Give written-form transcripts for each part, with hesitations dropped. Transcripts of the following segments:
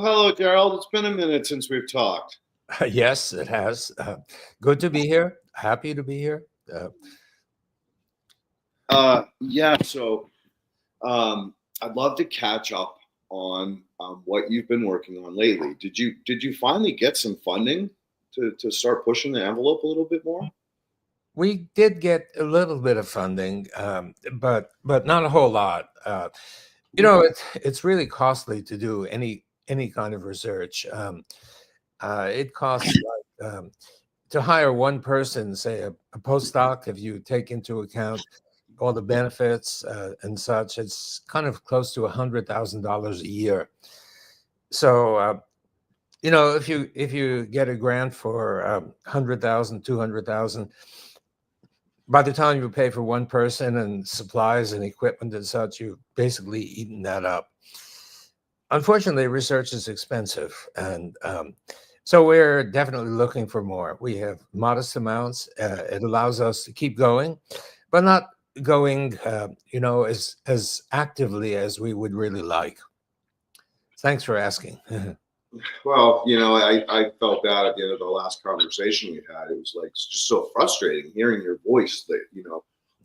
Well, hello, Gerald. It's been a minute since we've talked. Yes, it has. Good to be here. Happy to be here. Yeah, so I'd love to catch up on what you've been working on lately. Did you finally get some funding to start pushing the envelope a little bit more? We did get a little bit of funding, but not a whole lot. It's really costly to do any kind of research. It costs to hire one person, say a postdoc, if you take into account all the benefits and such, it's kind of close to $100,000 a year. So if you get a grant for 100,000, 200,000, by the time you pay for one person and supplies and equipment and such, you've basically eaten that up. Unfortunately, research is expensive, and so we're definitely looking for more. We have modest amounts. It allows us to keep going, but not going, as actively as we would really like. Thanks for asking. Well, I felt bad at the end of the last conversation we had. It was like just so frustrating hearing your voice that,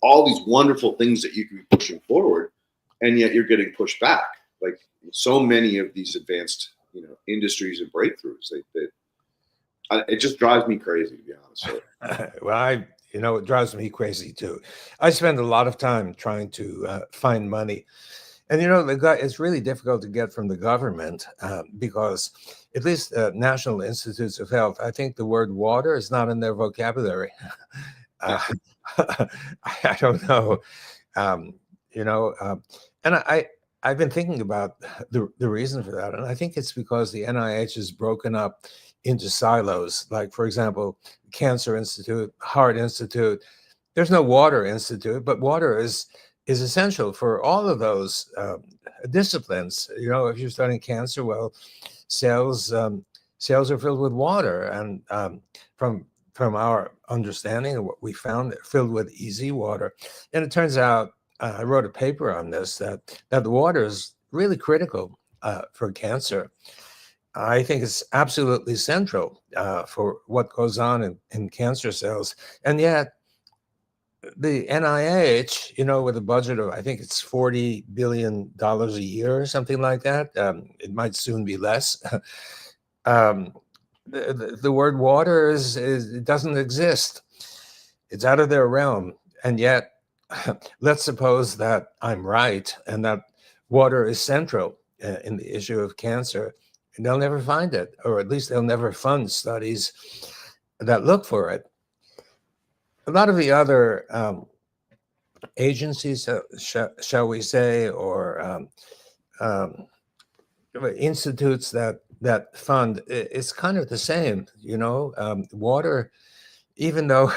all these wonderful things that you can be pushing forward, and yet you're getting pushed back. Like so many of these advanced, industries and breakthroughs, it just drives me crazy, to be honest with you. Well, it drives me crazy too. I spend a lot of time trying to find money. And it's really difficult to get from the government because at least National Institutes of Health, I think the word water is not in their vocabulary. I don't know, and I've been thinking about the reason for that, and I think it's because the NIH is broken up into silos. Like, for example, Cancer Institute, Heart Institute. There's no Water Institute, but water is essential for all of those disciplines. If you're studying cancer, well, cells are filled with water, and from our understanding of what we found, they're filled with easy water. And it turns out, I wrote a paper on this, that the water is really critical for cancer. I think it's absolutely central for what goes on in cancer cells, and yet the NIH, with a budget of, I think it's $40 billion a year or something like that. It might soon be less. The word water it doesn't exist. It's out of their realm. And yet, let's suppose that I'm right and that water is central in the issue of cancer. And they'll never find it, or at least they'll never fund studies that look for it. A lot of the other agencies, shall we say, or institutes that fund, it's kind of the same. Water, even though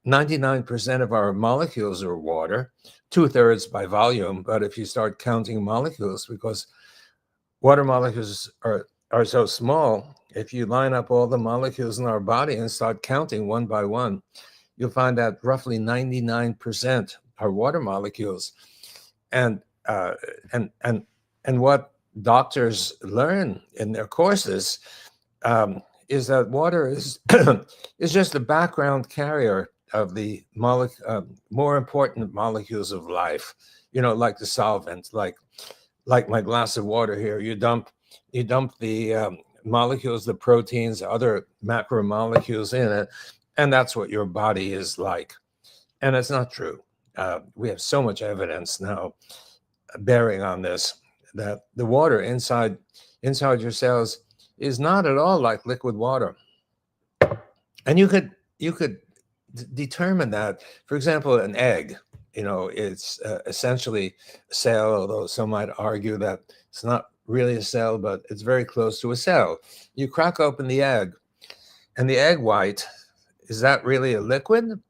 99% of our molecules are water, 2/3 by volume, but if you start counting molecules, because water molecules are so small, if you line up all the molecules in our body and start counting one by one, you'll find that roughly 99% are water molecules. And what doctors learn in their courses is that water is is just a background carrier of the more important molecules of life. Like the solvent, like my glass of water here. You dump the molecules, the proteins, other macromolecules in it, and that's what your body is like. And it's not true. We have so much evidence now bearing on this, that the water inside your cells is not at all like liquid water. And you could determine that. For example, an egg, it's essentially a cell, although some might argue that it's not really a cell, but it's very close to a cell. You crack open the egg, and the egg white, is that really a liquid?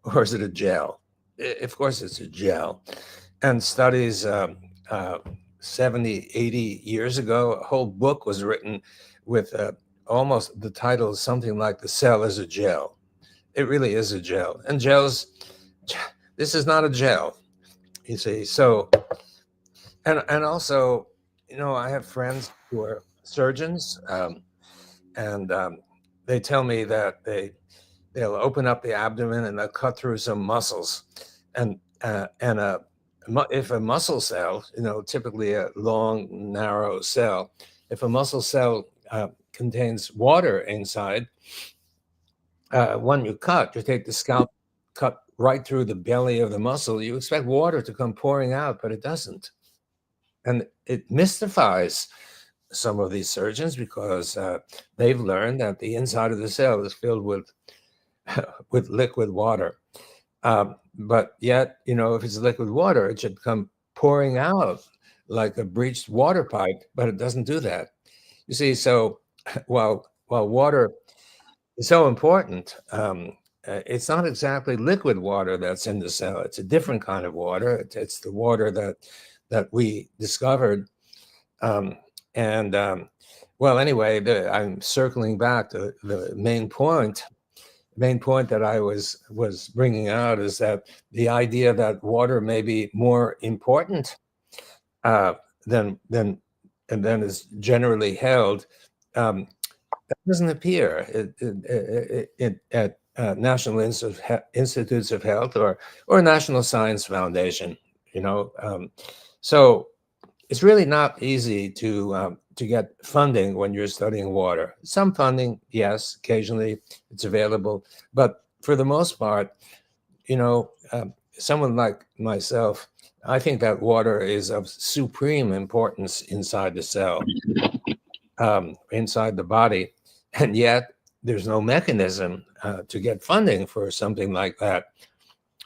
Or is it a gel? Of course, it's a gel. And studies 70, 80 years ago, a whole book was written with almost the title is something like "The Cell is a Gel." It really is a gel. And gels, this is not a gel, you see. So, and also, I have friends who are surgeons, and they tell me that they'll open up the abdomen and they'll cut through some muscles, and if a muscle cell, typically a long, narrow cell, if a muscle cell contains water inside, when you take the scalp, cut right through the belly of the muscle, you expect water to come pouring out, but it doesn't. And it mystifies some of these surgeons because they've learned that the inside of the cell is filled with with liquid water. But yet, if it's liquid water, it should come pouring out like a breached water pipe, but it doesn't do that. You see, so while water is so important, it's not exactly liquid water that's in the cell. It's a different kind of water. It's the water that we discovered. Well, anyway, I'm circling back to the main point. The main point that I was bringing out is that the idea that water may be more important uh, than is generally held. That doesn't appear at National Institutes of Health or National Science Foundation. So it's really not easy to get funding when you're studying water. Some funding, yes, occasionally it's available, but for the most part, someone like myself, I think that water is of supreme importance inside the cell, inside the body, and yet there's no mechanism to get funding for something like that.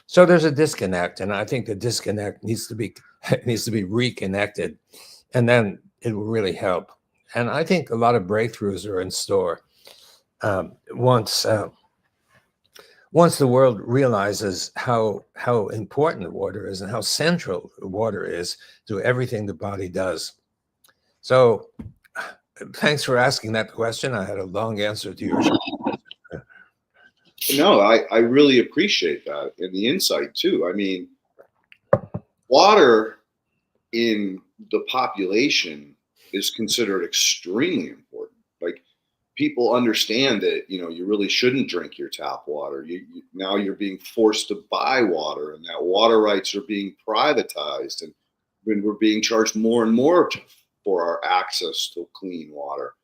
So there's a disconnect, and I think the disconnect needs to be reconnected, and then it will really help. And I think a lot of breakthroughs are in store once the world realizes how important water is and how central water is to everything the body does. So thanks for asking that question. I had a long answer to yours. No, I really appreciate that and the insight too. I mean, water in the population is considered extremely important. Like, people understand that, you really shouldn't drink your tap water. Now you're being forced to buy water, and that water rights are being privatized, and we're being charged more and more for our access to clean water.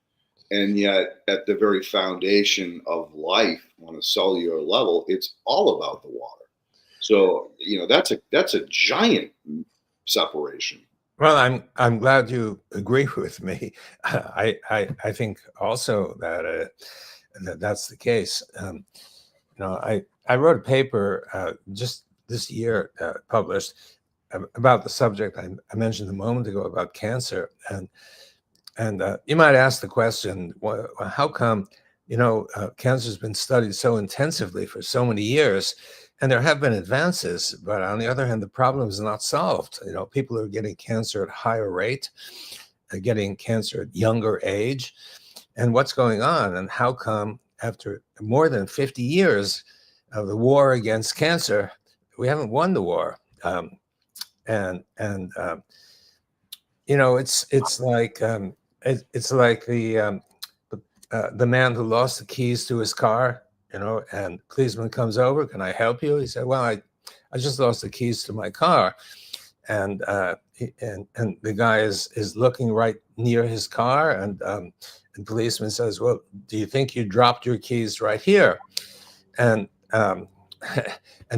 And yet, at the very foundation of life on a cellular level, it's all about the water. So, that's a giant separation. Well, I'm glad you agree with me. I think also that that's the case. I wrote a paper just this year published about the subject I mentioned a moment ago about cancer, and you might ask the question, well, how come cancer has been studied so intensively for so many years? And there have been advances, but on the other hand, the problem is not solved. People are getting cancer at higher rate, getting cancer at younger age. And what's going on? And how come after more than 50 years of the war against cancer, we haven't won the war? It's like the man who lost the keys to his car, and policeman comes over. Can I help you? He said, well, I just lost the keys to my car. And the guy is looking right near his car, and the policeman says, well, do you think you dropped your keys right here? And and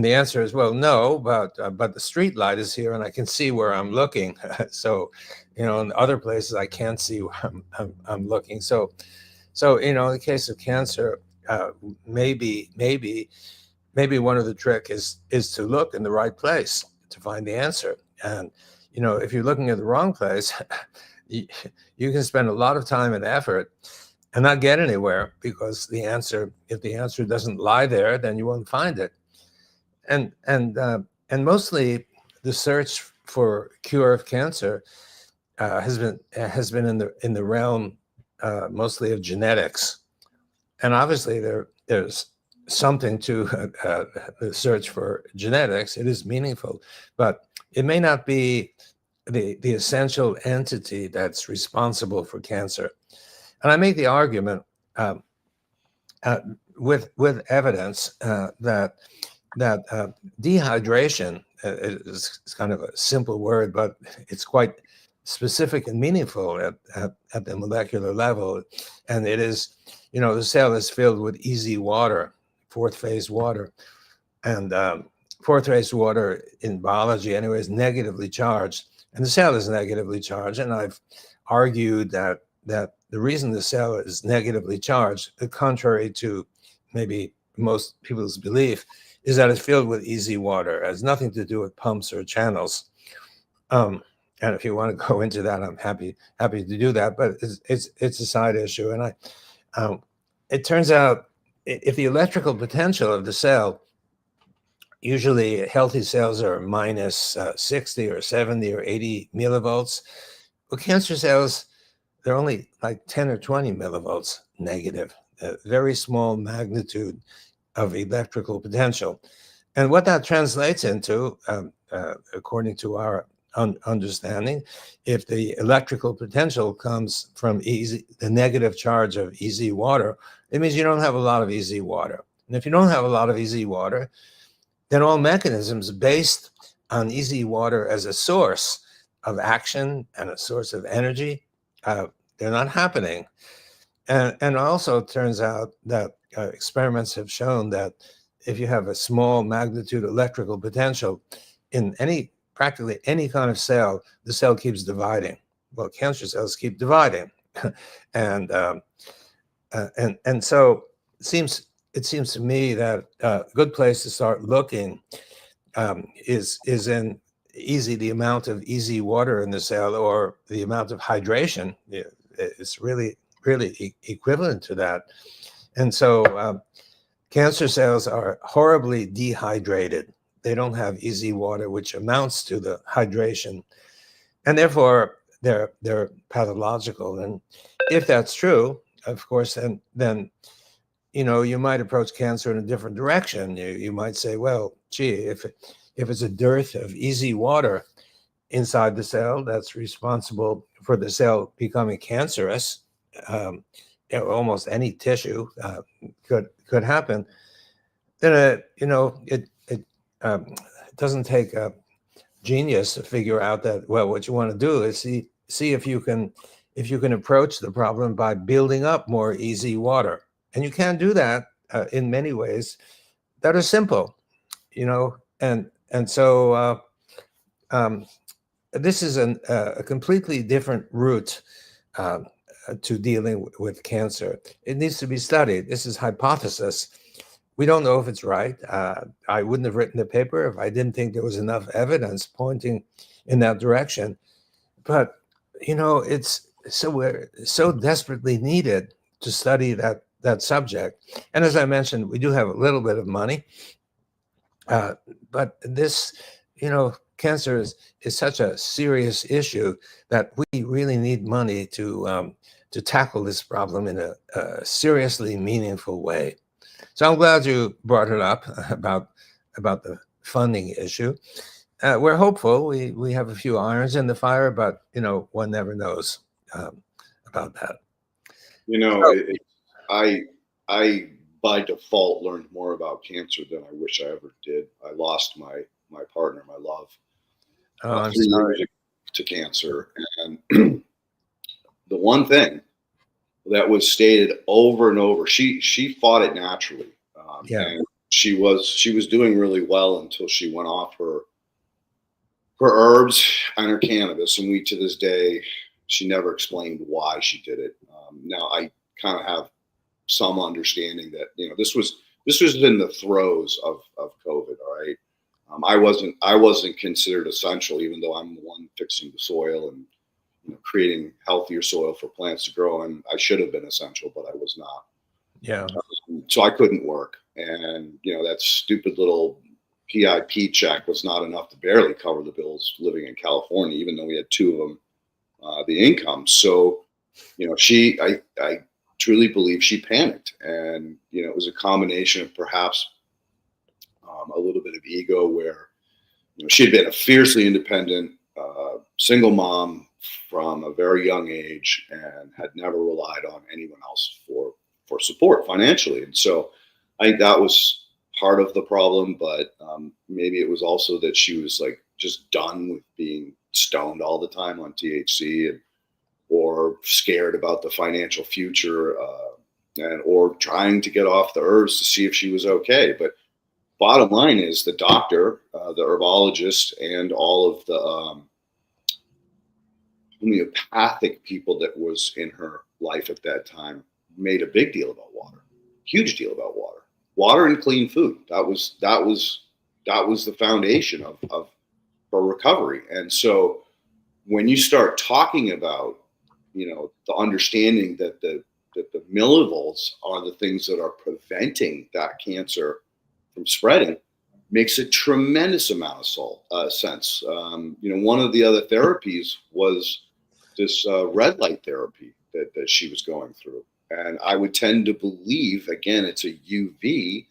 the answer is, well, no, but the street light is here and I can see where I'm looking. So, in other places I can't see where I'm looking. So, in the case of cancer, maybe one of the trick is to look in the right place to find the answer. And if you're looking at the wrong place, you can spend a lot of time and effort and not get anywhere, because if the answer doesn't lie there, then you won't find it. And mostly the search for cure of cancer has been in the realm mostly of genetics. And obviously there's something to the search for genetics. It is meaningful, but it may not be the essential entity that's responsible for cancer. And I make the argument um, with evidence that dehydration is kind of a simple word, but it's quite specific and meaningful at the molecular level. And it is, the cell is filled with easy water, fourth phase water. And fourth phase water in biology, anyway, is negatively charged. And the cell is negatively charged. And I've argued that the reason the cell is negatively charged, contrary to maybe most people's belief, is that it's filled with easy water. It has nothing to do with pumps or channels. And if you want to go into that, I'm happy to do that. But it's a side issue. And it turns out if the electrical potential of the cell, usually healthy cells are minus 60 or 70 or 80 millivolts. Well, cancer cells, they're only like 10 or 20 millivolts negative, a very small magnitude of electrical potential. And what that translates into, according to our understanding, if the electrical potential comes from the negative charge of easy water, it means you don't have a lot of easy water. And if you don't have a lot of easy water, then all mechanisms based on easy water as a source of action and a source of energy, they're not happening. And also it turns out that experiments have shown that if you have a small magnitude electrical potential in practically any kind of cell, the cell keeps dividing. Well, cancer cells keep dividing. And so it seems to me that a good place to start looking is in the amount of easy water in the cell, or the amount of hydration. It's really equivalent to that. And so cancer cells are horribly dehydrated. They don't have easy water, which amounts to the hydration, and therefore they're pathological. And if that's true, of course, then you might approach cancer in a different direction. You might say, well, gee, if it's a dearth of easy water inside the cell that's responsible for the cell becoming cancerous, almost any tissue could happen. Then it doesn't take a genius to figure out that, well, what you want to do is see if you can approach the problem by building up more easy water. And you can do that in many ways that are simple, and so this is a completely different route to dealing with cancer. It needs to be studied. This is hypothesis. We don't know if it's right. I wouldn't have written the paper if I didn't think there was enough evidence pointing in that direction. But it's we're so desperately needed to study that subject. And as I mentioned, we do have a little bit of money, but this, cancer is such a serious issue that we really need money to tackle this problem in a seriously meaningful way. So I'm glad you brought it up about the funding issue. We're hopeful. We have a few irons in the fire, but one never knows about that. I by default learned more about cancer than I wish I ever did. I lost my partner, my love, I'm 3 sorry. years to cancer, and the one thing that was stated over and over, she fought it naturally, Yeah. and she was doing really well until she went off her herbs and her cannabis, and we to this day, she never explained why she did it. Now I kind of have some understanding that this was in the throes of COVID. All right, I wasn't considered essential, even though I'm the one fixing the soil and creating healthier soil for plants to grow. And I should have been essential, but I was not. Yeah. So I couldn't work, and that stupid little PIP check was not enough to barely cover the bills living in California, even though we had 2 of them, the income. So, I truly believe she panicked, and it was a combination of perhaps a little bit of ego, where she had been a fiercely independent single mom from a very young age and had never relied on anyone else for support financially. And so I think that was part of the problem, but maybe it was also that she was like just done with being stoned all the time on THC, and or scared about the financial future, and or trying to get off the herbs to see if she was okay. But bottom line is the doctor, the herbologist, and all of the homeopathic people that was in her life at that time made a big deal about water, huge deal about water and clean food. That was the foundation of her recovery. And so when you start talking about, the understanding that the millivolts are the things that are preventing that cancer from spreading, makes a tremendous amount of sense. One of the other therapies was this red light therapy that she was going through. And I would tend to believe, again, it's a UV,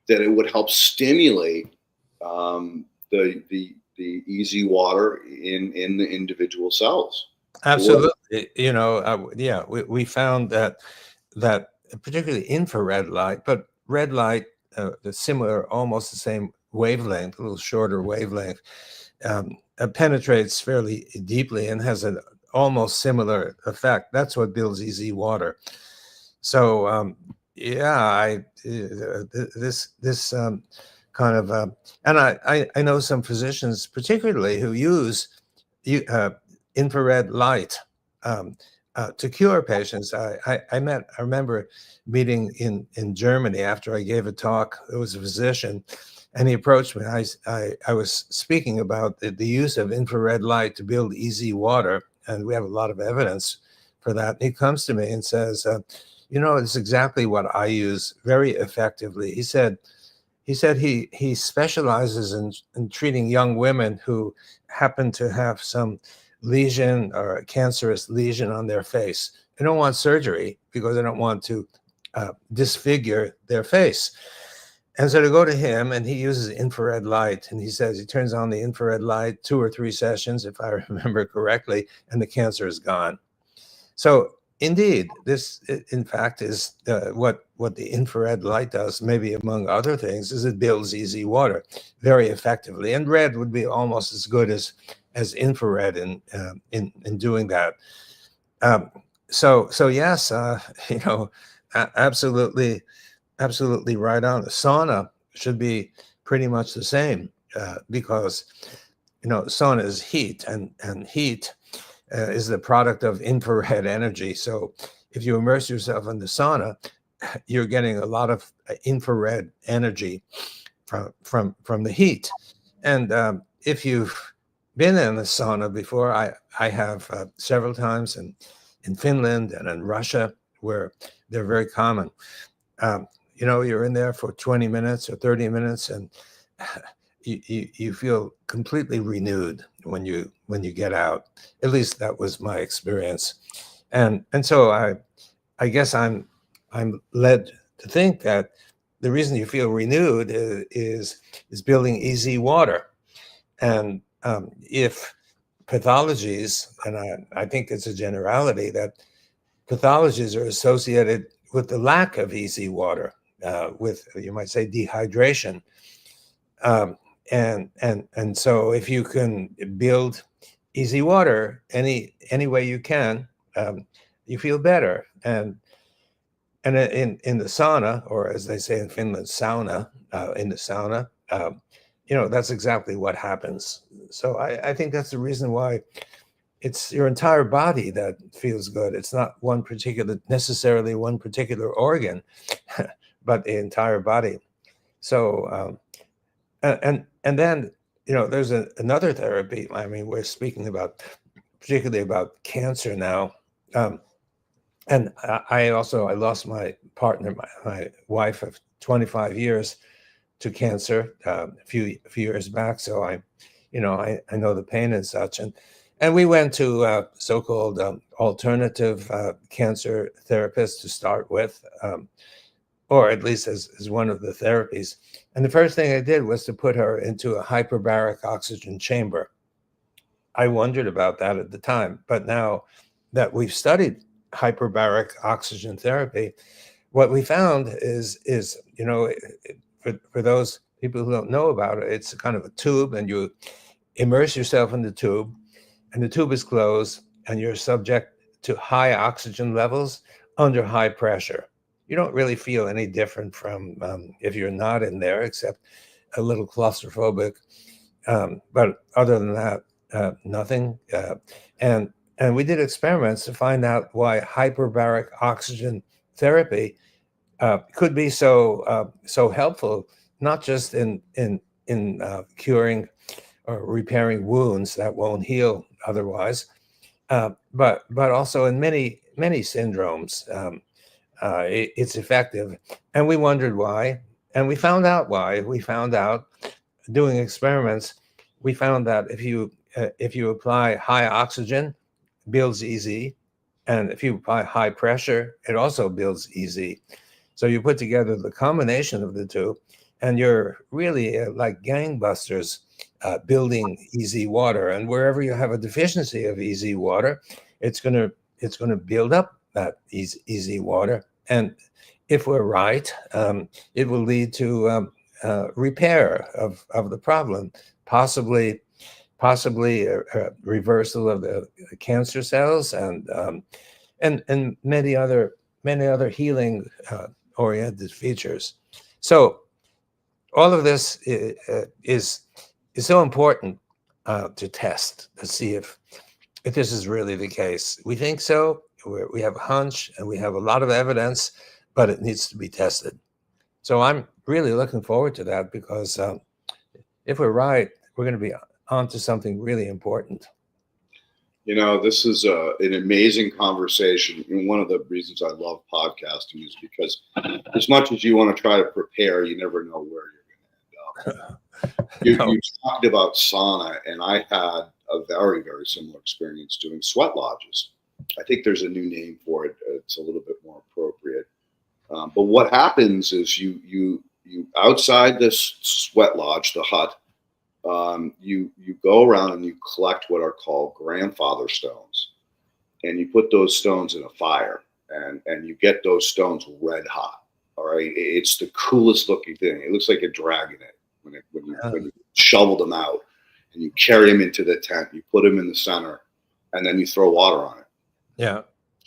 that it would help stimulate the easy water in the individual cells. Absolutely. Yeah, we found that particularly infrared light, but red light, similar, almost the same wavelength, a little shorter wavelength, penetrates fairly deeply and has an almost similar effect. That's what builds easy water. So this kind of and I know some physicians particularly who use infrared light to cure patients. I remember meeting in Germany after I gave a talk. There was a physician, and he approached me. I was speaking about the use of infrared light to build easy water, and we have a lot of evidence for that. And he comes to me and says, it's exactly what I use very effectively. He said he specializes in treating young women who happen to have some lesion or a cancerous lesion on their face. They don't want surgery because they don't want to disfigure their face. And so to go to him, and he uses infrared light, and he says he turns on the infrared light 2 or 3 sessions, if I remember correctly, and the cancer is gone. So indeed, this, in fact, is what the infrared light does, maybe among other things, is it builds easy water very effectively. And red would be almost as good as infrared in doing that. So yes, absolutely right on. The sauna should be pretty much the same, because sauna is heat, and heat is the product of infrared energy. So if you immerse yourself in the sauna, you're getting a lot of infrared energy from the heat. And if you've been in the sauna before, I have several times in Finland and in Russia, where they're very common. You're in there for 20 minutes or 30 minutes, and you feel completely renewed when you get out. At least that was my experience, and so I guess I'm led to think that the reason you feel renewed is building easy water. And if pathologies, and I think it's a generality that pathologies are associated with the lack of easy water, with, you might say, dehydration. And so if you can build easy water any way you can, you feel better. And in the sauna, or as they say in Finland, sauna, in the sauna, that's exactly what happens. So I think that's the reason why it's your entire body that feels good. It's not necessarily one particular organ, but the entire body. So and then there's another therapy. I mean, we're speaking particularly about cancer now. And I lost my partner, my wife of 25 years to cancer a few years back. So I know the pain and such. And we went to so-called alternative cancer therapists to start with, or at least as one of the therapies. And the first thing I did was to put her into a hyperbaric oxygen chamber. I wondered about that at the time. But now that we've studied hyperbaric oxygen therapy, what we found is for those people who don't know about it, it's kind of a tube, and you immerse yourself in the tube, and the tube is closed, and you're subject to high oxygen levels under high pressure. You don't really feel any different from if you're not in there, except a little claustrophobic. But other than that, nothing. And we did experiments to find out why hyperbaric oxygen therapy could be so helpful, not just in curing or repairing wounds that won't heal otherwise, but also in many syndromes. It's effective, and we wondered why, and we found out why. We found out doing experiments. We found that if you apply high oxygen, it builds EZ, and if you apply high pressure, it also builds EZ. So you put together the combination of the two, and you're really like gangbusters building EZ water. And wherever you have a deficiency of EZ water, it's gonna build up that EZ water. And if we're right, it will lead to repair of the problem, possibly a reversal of the cancer cells, and many other healing oriented features. So all of this is so important to test to see if this is really the case. We think so. We have a hunch, and we have a lot of evidence, but it needs to be tested. So I'm really looking forward to that, because if we're right, we're going to be onto something really important. This is an amazing conversation. And one of the reasons I love podcasting is because as much as you want to try to prepare, you never know where you're going to end up. You talked about sauna, and I had a very, very similar experience doing sweat lodges. I think there's a new name for it. It's a little bit more appropriate. But what happens is you outside this sweat lodge, the hut, you go around and you collect what are called grandfather stones, and you put those stones in a fire, and you get those stones red hot. All right, it's the coolest looking thing. It looks like a dragon when you shovel them out, and you carry them into the tent. You put them in the center, and then you throw water on it. Yeah,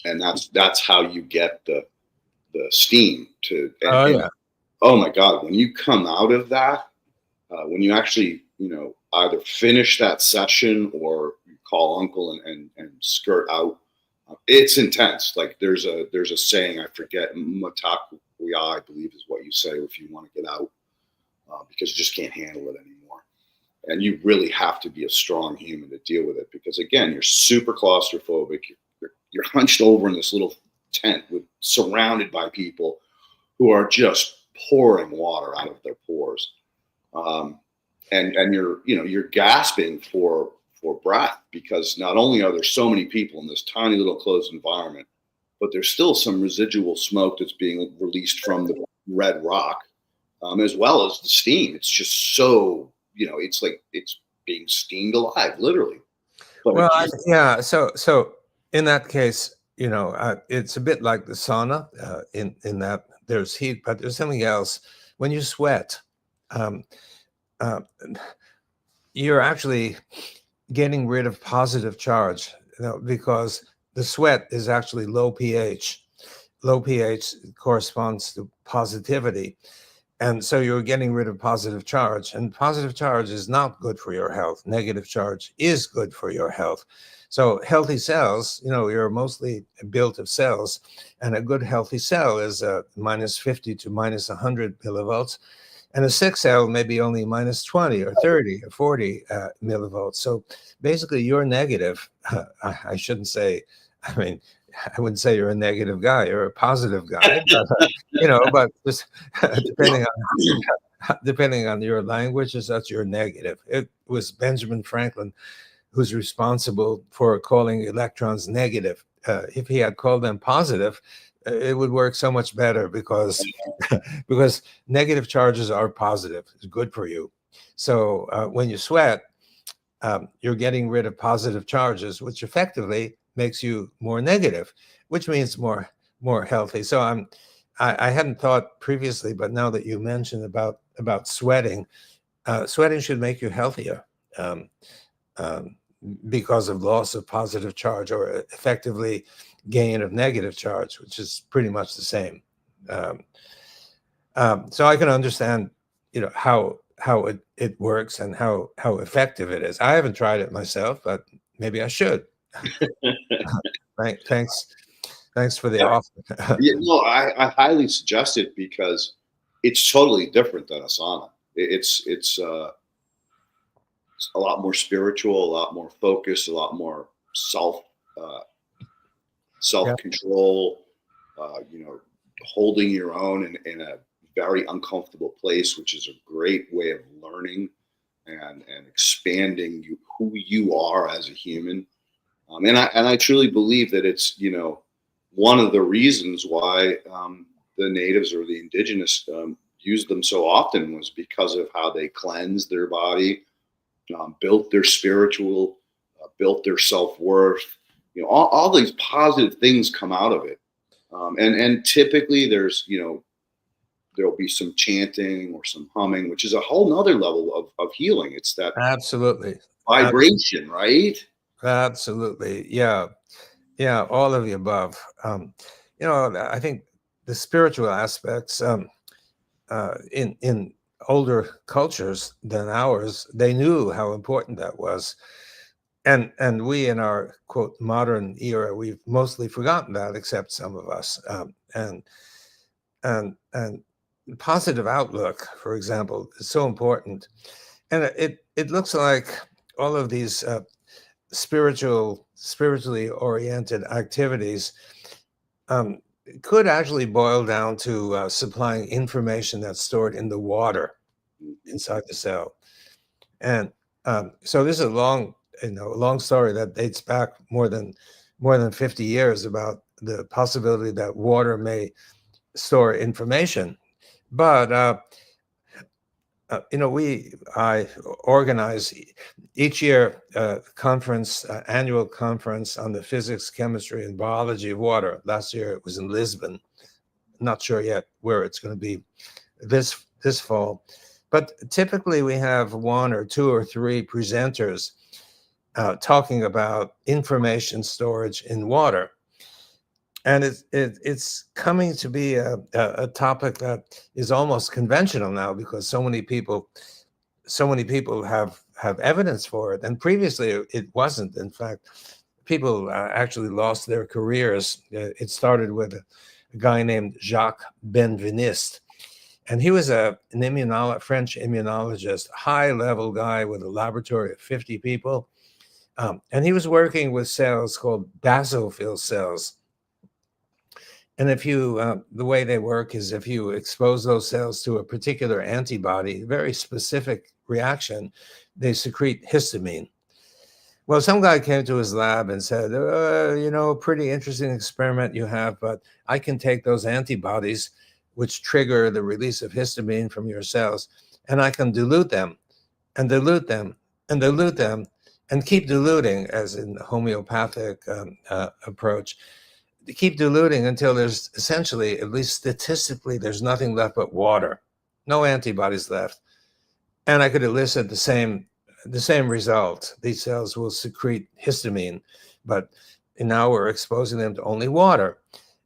and that's how you get the steam to. Yeah. Oh my God, when you come out of that, when you actually either finish that session or you call uncle and skirt out, it's intense. Like there's a saying, I forget, matakuya, I believe is what you say if you want to get out, because you just can't handle it anymore. And you really have to be a strong human to deal with it, because again, you're super claustrophobic. You're hunched over in this little tent surrounded by people who are just pouring water out of their pores. And you're gasping for breath, because not only are there so many people in this tiny little closed environment, but there's still some residual smoke that's being released from the red rock, as well as the steam. It's just so, it's like it's being steamed alive, literally. But yeah. So in that case, it's a bit like the sauna in that there's heat, but there's something else. When you sweat, you're actually getting rid of positive charge, because the sweat is actually low pH. Low pH corresponds to positivity. And so you're getting rid of positive charge, and positive charge is not good for your health. Negative charge is good for your health. So healthy cells, you're mostly built of cells, and a good healthy cell is minus 50 to minus 100 millivolts. And a sick cell may be only minus 20 or 30 or 40 millivolts. So basically you're negative. I shouldn't say, I wouldn't say you're a negative guy. You're a positive guy, but, but just depending on your language, is that you're negative. It was Benjamin Franklin who's responsible for calling electrons negative. If he had called them positive, it would work so much better, because negative charges are positive. It's good for you. So when you sweat, you're getting rid of positive charges, which effectively makes you more negative, which means more healthy. So I hadn't thought previously, but now that you mentioned about sweating, sweating should make you healthier. Um, um, because of loss of positive charge, or effectively gain of negative charge, which is pretty much the same. Um, so I can understand, how it works and how effective it is. I haven't tried it myself, but maybe I should. Thanks for the Yeah, offer. yeah, no, I highly suggest it because it's totally different than a sauna. It's a lot more spiritual, a lot more focused, a lot more uh, Yeah, self control. Holding your own in a very uncomfortable place, which is a great way of learning and expanding who you are as a human. And I truly believe that it's one of the reasons why the natives or the indigenous used them so often was because of how they cleansed their body, built their spiritual, built their self worth. All these positive things come out of it. And typically there'll be some chanting or some humming, which is a whole nother level of healing. It's that absolutely. vibration, right? Absolutely. Yeah. Yeah. All of the above. I think the spiritual aspects, in older cultures than ours, they knew how important that was. And we, in our quote modern era, we've mostly forgotten that, except some of us. And positive outlook, for example, is so important. And it looks like all of these spiritually oriented activities um, could actually boil down to supplying information that's stored in the water inside the cell. And so this is a long story that dates back more than 50 years about the possibility that water may store information. But I organize each year a conference, annual conference on the physics, chemistry, and biology of water. Last year it was in Lisbon. Not sure yet where it's going to be this fall, but typically we have one or two or three presenters talking about information storage in water. And it's coming to be a topic that is almost conventional now, because so many people have evidence for it, and previously it wasn't. In fact, people actually lost their careers. It started with a guy named Jacques Benveniste, and he was an French immunologist, high level guy with a laboratory of 50 people, and he was working with cells called basophil cells. And the way they work is if you expose those cells to a particular antibody, very specific reaction, they secrete histamine. Well, some guy came to his lab and said, pretty interesting experiment you have, but I can take those antibodies, which trigger the release of histamine from your cells, and I can dilute them and dilute them and dilute them and keep diluting, as in the homeopathic approach. To keep diluting until there's essentially, at least statistically, there's nothing left but water, no antibodies left. And I could elicit the same result. These cells will secrete histamine, but now we're exposing them to only water.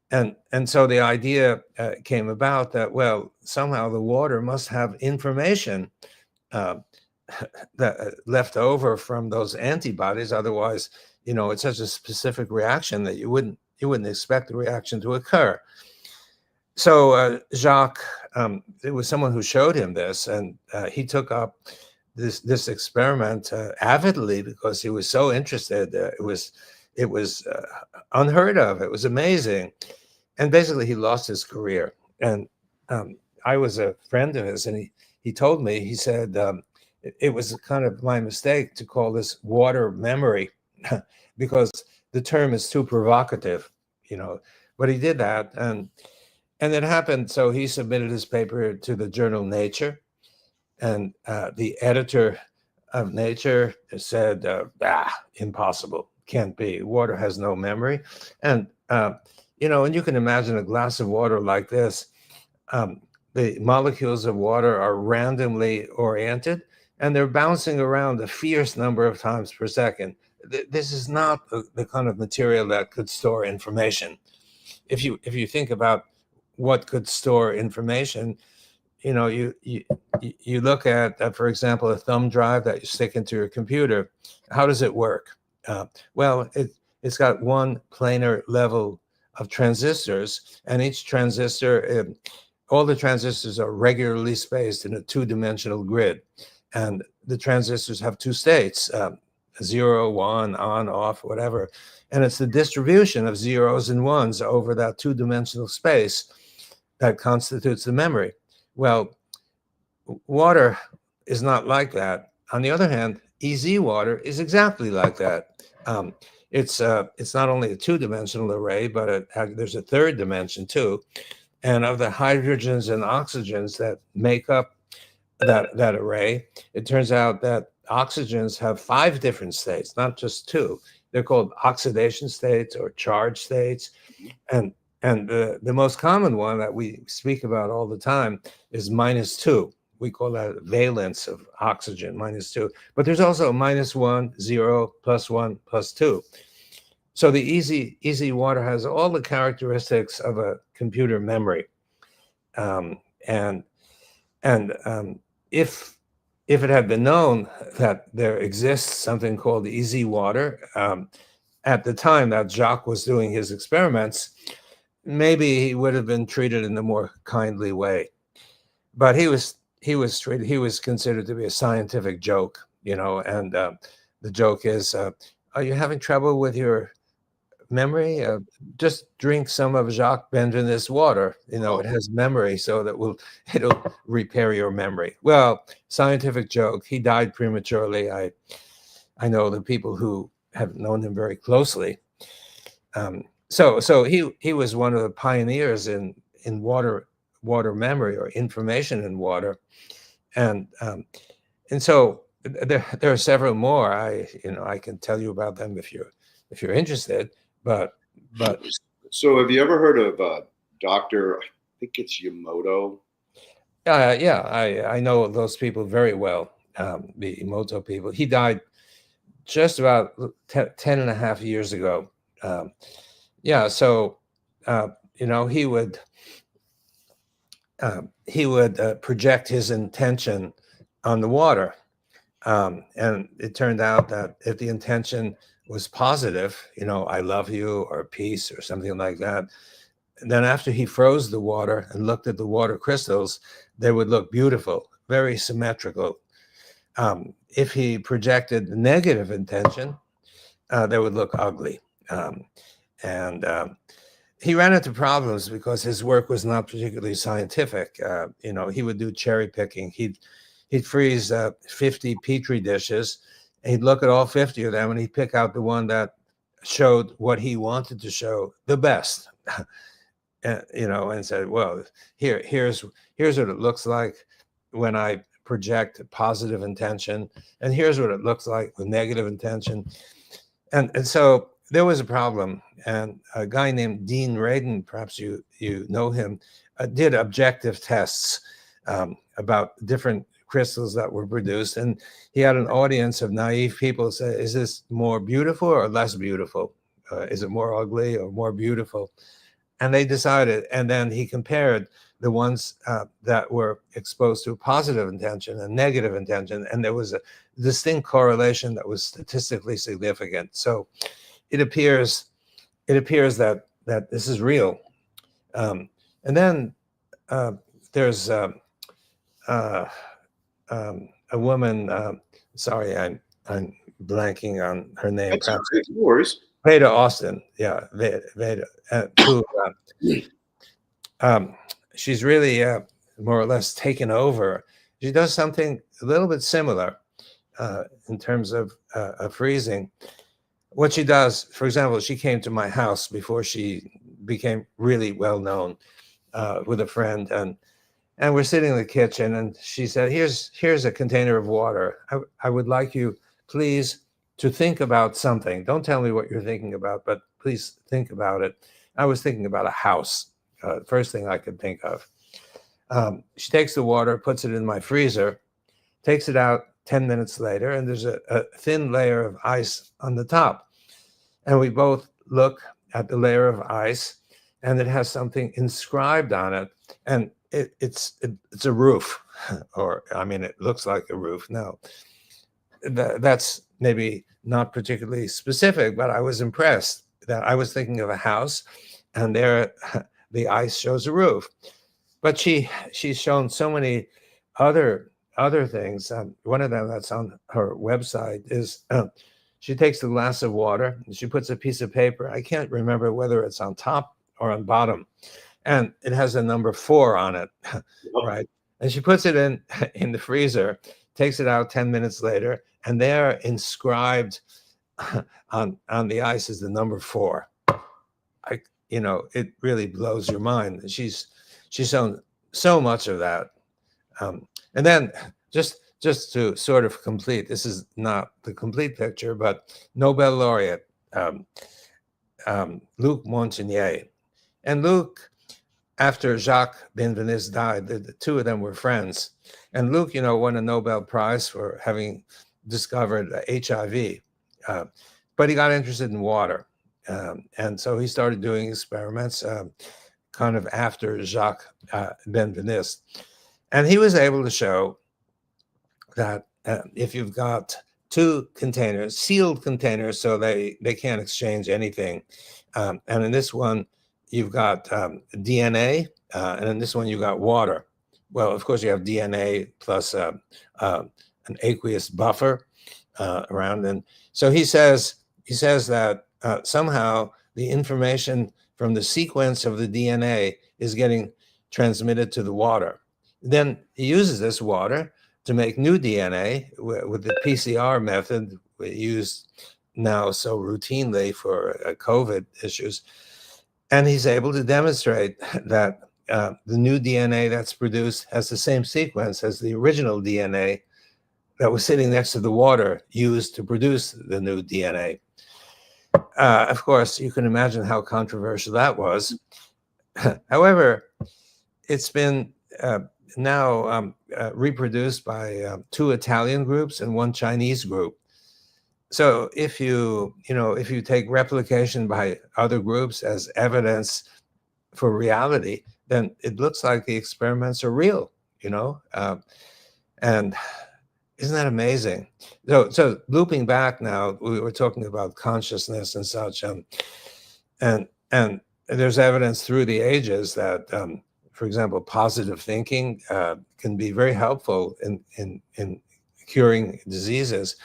And so the idea came about that, well, somehow the water must have information uh, that left over from those antibodies. Otherwise, it's such a specific reaction that you wouldn't expect the reaction to occur. So Jacques, it was someone who showed him this, and he took up this experiment avidly because he was so interested. It was unheard of. It was amazing, and basically he lost his career. And I was a friend of his, and he told me, he said it was kind of my mistake to call this water memory because the term is too provocative, But he did that, and it happened. So he submitted his paper to the journal Nature, and the editor of nature said, impossible, can't be. Water has no memory. And, and you can imagine a glass of water like this. The molecules of water are randomly oriented, and they're bouncing around a fierce number of times per second. This is not the kind of material that could store information. If you think about what could store information, you look at, for example, a thumb drive that you stick into your computer. How does it work? Well, it's got one planar level of transistors, and each transistor, all the transistors are regularly spaced in a two-dimensional grid, and the transistors have two states, 0, 1, on, off, whatever, and it's the distribution of zeros and ones over that two-dimensional space that constitutes the memory. Well, water is not like that. On the other hand, EZ water is exactly like that. It's not only a two-dimensional array, but there's a third dimension too. And of the hydrogens and oxygens that make up that array, it turns out that oxygens have 5 different states, not just 2. They're called oxidation states or charge states. And the most common one that we speak about all the time is -2. We call that valence of oxygen, -2. But there's also -1, 0, +1, +2. So the EZ water has all the characteristics of a computer memory. If it had been known that there exists something called EZ water, at the time that Jacques was doing his experiments, maybe he would have been treated in a more kindly way. But he was considered to be a scientific joke, and the joke is, are you having trouble with your memory? Just drink some of Jacques Benvenist's water. It has memory, so that it'll repair your memory. Well, scientific joke. He died prematurely. I know the people who have known him very closely. So he was one of the pioneers in water memory, or information in water, and so there are several more. I can tell you about them if you're interested. But so have you ever heard of Dr. I think it's Emoto? Yeah, I know those people very well. The Emoto people. He died just about 10 and a half years ago. So he would project his intention on the water, and it turned out that if the intention was positive, I love you, or peace, or something like that, and then after he froze the water and looked at the water crystals, they would look beautiful, very symmetrical. If he projected negative intention, they would look ugly. He ran into problems because his work was not particularly scientific. He would do cherry picking. He'd freeze 50 petri dishes. He'd look at all 50 of them, and he'd pick out the one that showed what he wanted to show the best. And said, well, here's what it looks like when I project positive intention, and here's what it looks like with negative intention. And so there was a problem, and a guy named Dean Radin, perhaps you know him, did objective tests about different crystals that were produced, and he had an audience of naive people say, is this more beautiful or less beautiful? Is it more ugly or more beautiful? And they decided, and then he compared the ones that were exposed to positive intention and negative intention, and there was a distinct correlation that was statistically significant. So it appears that this is real. And then there's a woman. Sorry, I'm blanking on her name. That's no worries. Veda Austin, yeah, Veda. She's really more or less taken over. She does something a little bit similar in terms of freezing. What she does, for example, she came to my house before she became really well known with a friend, And we're sitting in the kitchen, and she said, here's a container of water. I would like you, please, to think about something. Don't tell me what you're thinking about, but please think about it. I was thinking about a house, first thing I could think of. She takes the water, puts it in my freezer, takes it out 10 minutes later, and there's a thin layer of ice on the top. And we both look at the layer of ice, and it has something inscribed on it. And it's a roof, or I mean, it looks like a roof. No, that's maybe not particularly specific, but I was impressed that I was thinking of a house, and there the ice shows a roof. But she's shown so many other things. One of them that's on her website is she takes a glass of water and she puts a piece of paper. I can't remember whether it's on top or on bottom, and it has a number 4 on it, right? And she puts it in the freezer, takes it out 10 minutes later, and there inscribed on the ice is the number 4. It really blows your mind. She's shown so much of that. And then just to sort of complete, this is not the complete picture, but Nobel laureate Luc Montagnier. And Luc, after Jacques Benveniste died, the two of them were friends. And Luc, won a Nobel Prize for having discovered HIV, but he got interested in water. And so he started doing experiments kind of after Jacques Benveniste. And he was able to show that if you've got 2 containers, sealed containers, so they can't exchange anything. And in this one, you've got DNA, and in this one, you've got water. Well, of course, you have DNA plus an aqueous buffer around. And so he says that somehow the information from the sequence of the DNA is getting transmitted to the water. Then he uses this water to make new DNA with the PCR method we use now so routinely for COVID issues. And he's able to demonstrate that the new DNA that's produced has the same sequence as the original DNA that was sitting next to the water used to produce the new DNA. Of course, you can imagine how controversial that was. However, it's been now reproduced by 2 Italian groups and 1 Chinese group. So if you take replication by other groups as evidence for reality, then it looks like the experiments are real, and isn't that amazing? So looping back now, we were talking about consciousness and such, and there's evidence through the ages that, for example, positive thinking can be very helpful in curing diseases.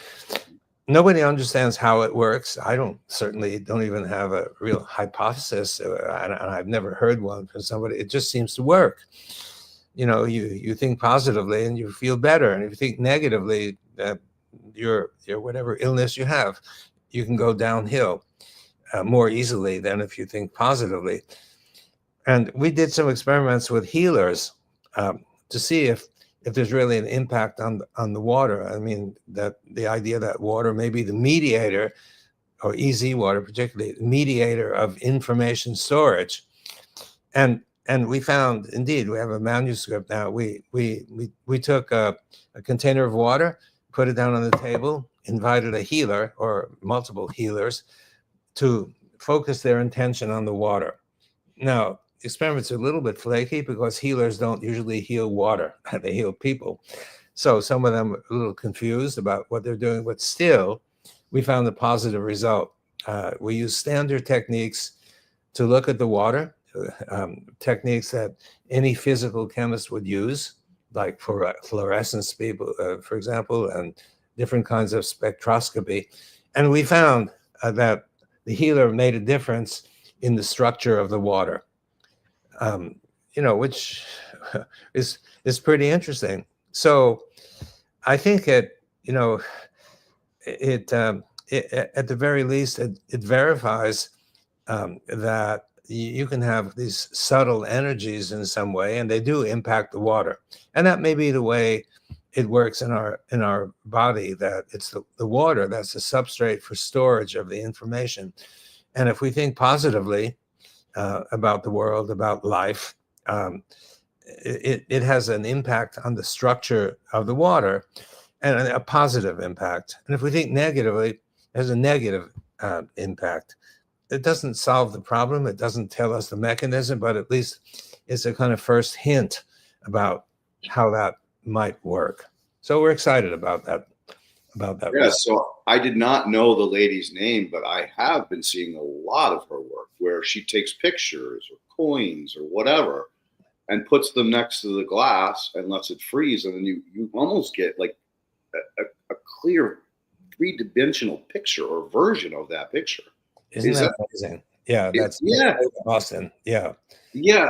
Nobody understands how it works. I certainly don't even have a real hypothesis, and I've never heard one from somebody. It just seems to work. You think positively and you feel better, and if you think negatively, your whatever illness you have, you can go downhill more easily than if you think positively. And we did some experiments with healers to see if there's really an impact on the water. I mean, that the idea that water may be the mediator, or EZ water particularly, mediator of information storage. And we found, indeed, we have a manuscript now. We took a container of water, put it down on the table, invited a healer or multiple healers to focus their intention on the water. Now, experiments are a little bit flaky because healers don't usually heal water. They heal people. So some of them are a little confused about what they're doing, but still, we found a positive result. We use standard techniques to look at the water, techniques that any physical chemist would use, like for fluorescence, people, for example, and different kinds of spectroscopy. And we found that the healer made a difference in the structure of the water. Which is pretty interesting. So I think it at the very least, it verifies that you can have these subtle energies in some way, and they do impact the water. And that may be the way it works in our body, that it's the water that's the substrate for storage of the information. And if we think positively about the world, about life, it has an impact on the structure of the water, and a positive impact. And if we think negatively, it has a negative impact. It doesn't solve the problem. It doesn't tell us the mechanism, but at least it's a kind of first hint about how that might work. So we're excited about that. Yeah, so I did not know the lady's name, but I have been seeing a lot of her work where she takes pictures or coins or whatever and puts them next to the glass and lets it freeze, and then you almost get like a clear three-dimensional picture or version of that picture. Isn't that amazing? Yeah, that's Austin. Yeah. Yeah,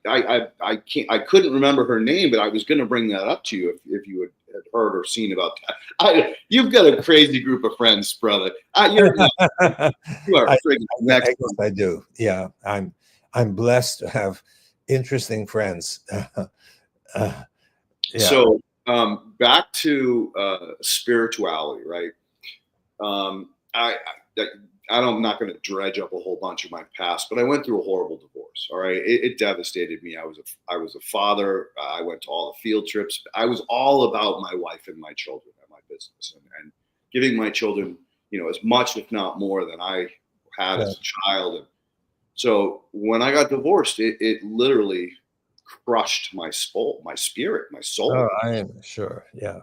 I can't, I couldn't remember her name, but I was going to bring that up to you if you had heard or seen about that. You've got a crazy group of friends, brother. You are friggin' next. I do. Yeah, I'm blessed to have interesting friends. Yeah. So back to spirituality, right? I'm not going to dredge up a whole bunch of my past, but I went through a horrible divorce. All right, it devastated me. I was a father. I went to all the field trips. I was all about my wife and my children and my business, and giving my children, as much, if not more, than I had as a child. And so when I got divorced, it literally crushed my soul, my spirit, my soul. Oh, I am sure. Yeah,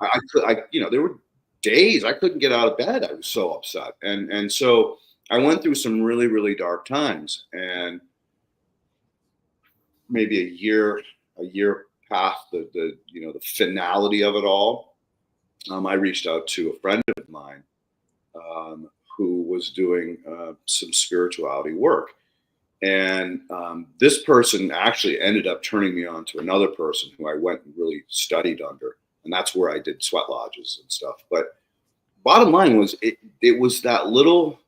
there were days I couldn't get out of bed. I was so upset, and so I went through some really, really dark times, and maybe a year past the finality of it all, I reached out to a friend of mine who was doing some spirituality work, and this person actually ended up turning me on to another person who I went and really studied under, and that's where I did sweat lodges and stuff. But bottom line was, it was that little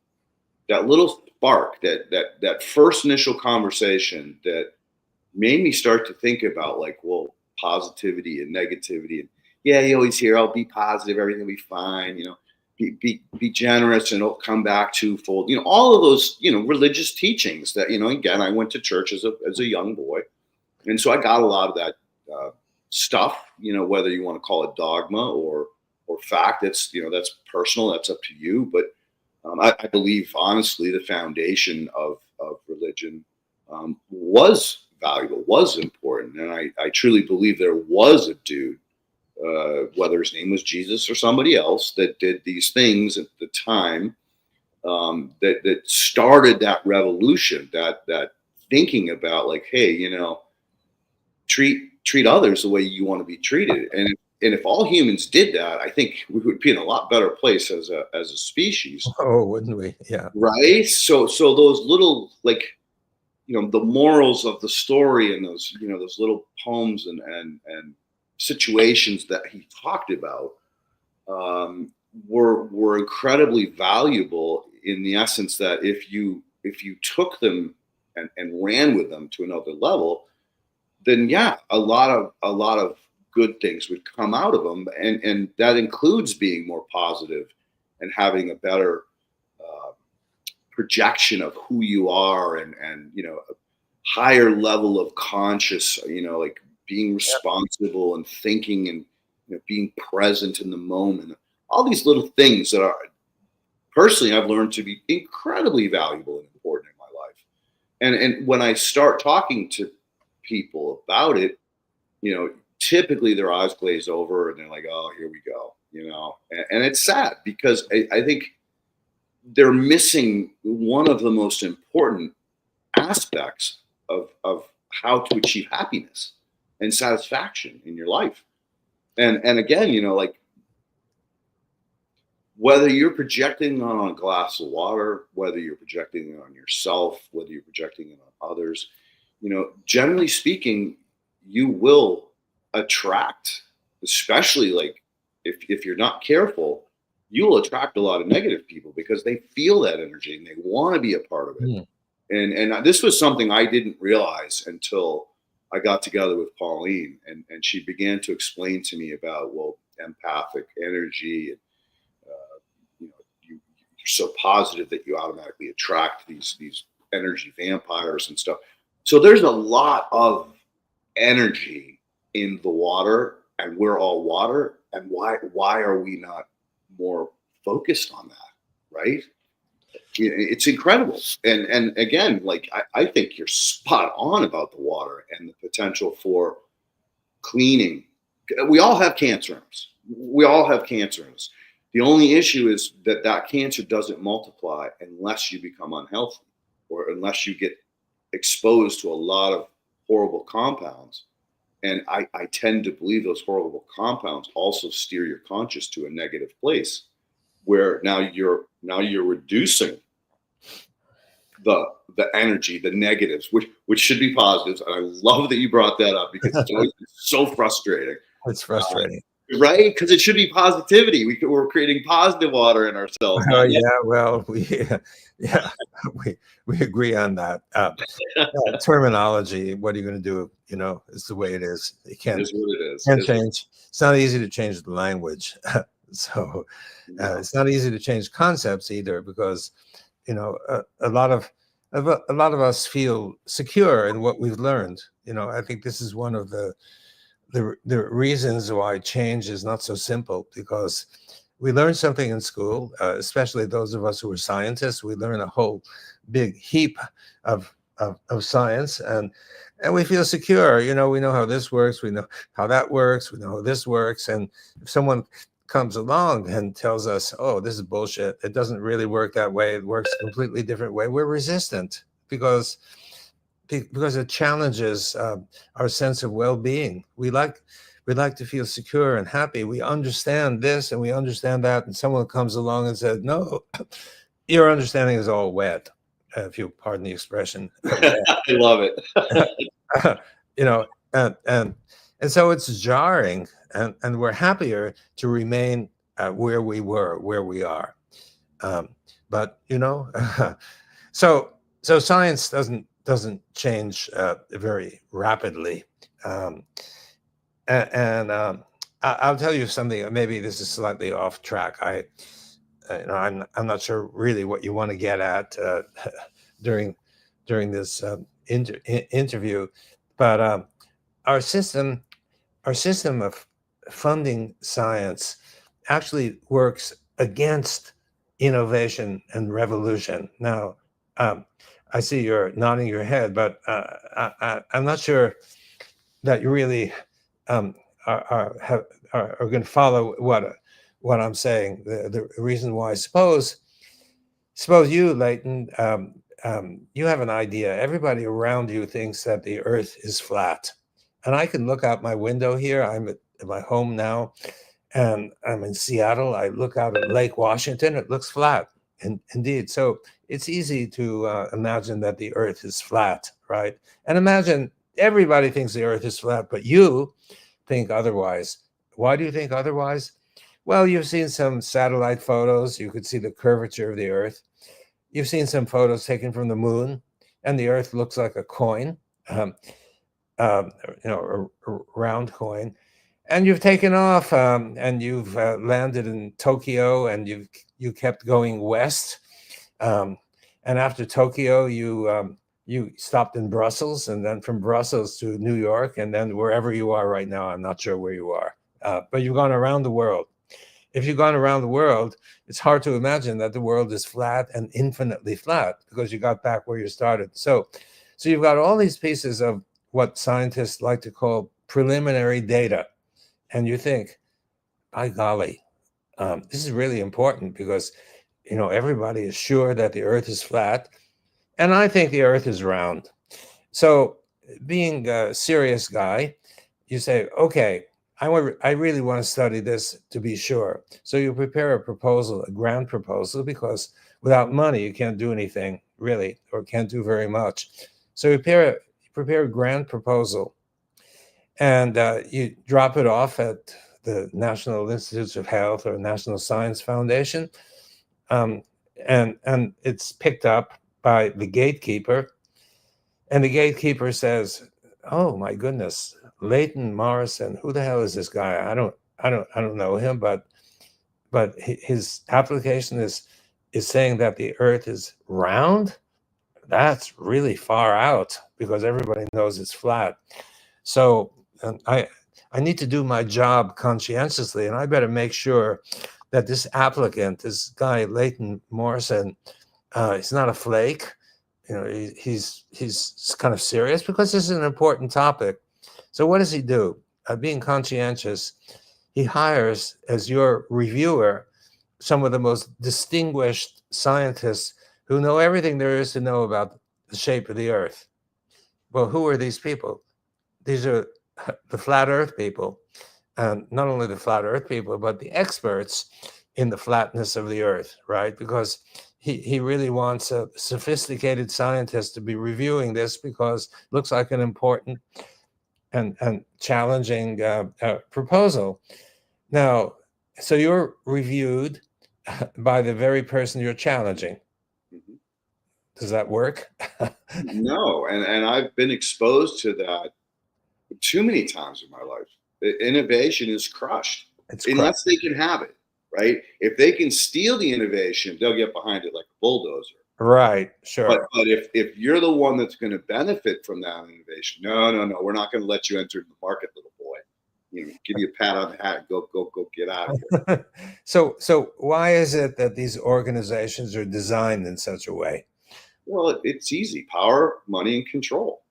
spark, that first initial conversation that made me start to think about, like, well, positivity and negativity. And yeah, you always hear, "Oh, be positive, everything will be fine." Be generous and it'll come back twofold. All of those, religious teachings that, again, I went to church as a young boy. And so I got a lot of that stuff, whether you want to call it dogma or fact. That's personal. That's up to you. But I believe, honestly, the foundation of religion was valuable, was important. And I truly believe there was a dude, whether his name was Jesus or somebody else, that did these things at the time, that started that revolution, that thinking about, like, hey, treat others the way you want to be treated. And if all humans did that, I think we would be in a lot better place as a species. Oh, wouldn't we? Yeah. Right. So those little, like, the morals of the story, and those little poems and situations that he talked about were incredibly valuable, in the essence that if you took them and ran with them to another level, then yeah, a lot of good things would come out of them, and that includes being more positive and having a better projection of who you are, and a higher level of conscious, like being responsible and thinking, and being present in the moment. All these little things that are, personally, I've learned to be incredibly valuable and important in my life. And when I start talking to people about it, typically their eyes glaze over and they're like, "Oh, here we go," and it's sad, because I think they're missing one of the most important aspects of how to achieve happiness and satisfaction in your life. And again, like, whether you're projecting on a glass of water, whether you're projecting it on yourself, whether you're projecting it on others, generally speaking, you will attract, especially, like, if you're not careful, you will attract a lot of negative people, because they feel that energy and they want to be a part of it. And this was something I didn't realize until I got together with Pauline, and she began to explain to me about, well, empathic energy, and you know, you're so positive that you automatically attract these energy vampires and stuff. So there's a lot of energy in the water, and we're all water. And why are we not more focused on that, right? It's incredible. And again, like I think you're spot on about the water and the potential for cleaning. We all have cancer in us. We all have cancer in us. The only issue is that that cancer doesn't multiply unless you become unhealthy, or unless you get exposed to a lot of horrible compounds. And I tend to believe those horrible compounds also steer your conscious to a negative place, where now you're reducing the energy, the negatives, which should be positives. And I love that you brought that up, because it's always so frustrating. It's frustrating. Right? Because it should be positivity. We're creating positive water in ourselves. Oh yeah, well, we agree on that. Terminology. What are you going to do? You know, it's the way it is. You can't. It is what it is. Can't change. It's not easy to change the language. So it's not easy to change concepts either, because you know a lot of us feel secure in what we've learned. You know, I think this is one of the reasons why change is not so simple, because we learn something in school, especially those of us who are scientists. We learn a whole big heap of science, and we feel secure. You know, we know how this works, we know how that works, we know how this works. And if someone comes along and tells us, oh, this is bullshit, it doesn't really work that way, it works a completely different way, we're resistant, because it challenges our sense of well-being. We like to feel secure and happy. We understand this and we understand that, and someone comes along and says, no, your understanding is all wet, if you pardon the expression. I love it. You know, and so it's jarring, and we're happier to remain where we are. But you know, so science doesn't change very rapidly. I'll tell you something. Maybe this is slightly off track. I'm not sure really what you want to get at during this interview, but our system of funding science actually works against innovation and revolution. Now, I see you're nodding your head, but I'm not sure that you really are going to follow what I'm saying. The reason why, suppose you, Leighton, you have an idea. Everybody around you thinks that the Earth is flat, and I can look out my window here. I'm at my home now, and I'm in Seattle. I look out at Lake Washington. It looks flat, and indeed. So it's easy to imagine that the Earth is flat, right? And imagine everybody thinks the Earth is flat, but you think otherwise. Why do you think otherwise? Well, you've seen some satellite photos. You could see the curvature of the Earth. You've seen some photos taken from the moon, and the Earth looks like a coin, you know, a round coin. And you've taken off, and you've landed in Tokyo, and you kept going west. And after Tokyo, you stopped in Brussels, and then from Brussels to New York, and then wherever you are right now. I'm not sure where you are, but you've gone around the world. If you've gone around the world, it's hard to imagine that the world is flat and infinitely flat, because you got back where you started. So you've got all these pieces of what scientists like to call preliminary data. And you think, by golly, this is really important, because, you know, everybody is sure that the Earth is flat, and I think the Earth is round. So being a serious guy, you say, okay, I really want to study this to be sure. So you prepare a proposal, a grant proposal, because without money, you can't do anything really, or can't do very much. So you prepare a grant proposal, and you drop it off at the National Institutes of Health or National Science Foundation, and it's picked up by the gatekeeper, and the gatekeeper says, "Oh my goodness, Leighton Morrison, who the hell is this guy? I don't know him, but his application is saying that the Earth is round. That's really far out because everybody knows it's flat. So I need to do my job conscientiously, and I better make sure that this applicant, this guy Leighton Morrison, he's not a flake. He's kind of serious because this is an important topic. So what does he do? Being conscientious, he hires as your reviewer some of the most distinguished scientists who know everything there is to know about the shape of the Earth. Well, who are these people? These are the flat Earth people, and not only the flat Earth people, but the experts in the flatness of the Earth, right? Because he really wants a sophisticated scientist to be reviewing this because it looks like an important and challenging proposal. Now, so you're reviewed by the very person you're challenging. Mhm. Does that work? No, and I've been exposed to that too many times in my life. Innovation is crushed It's unless they can have it, right? If they can steal the innovation, they'll get behind it like a bulldozer. right. But Sure. if you're the one that's going to benefit from that innovation, no, we're not going to let you enter the market, little boy. Give you a pat on the hat, go get out of here. So why is it that these organizations are designed in such a way? Well, it's easy: power, money, and control.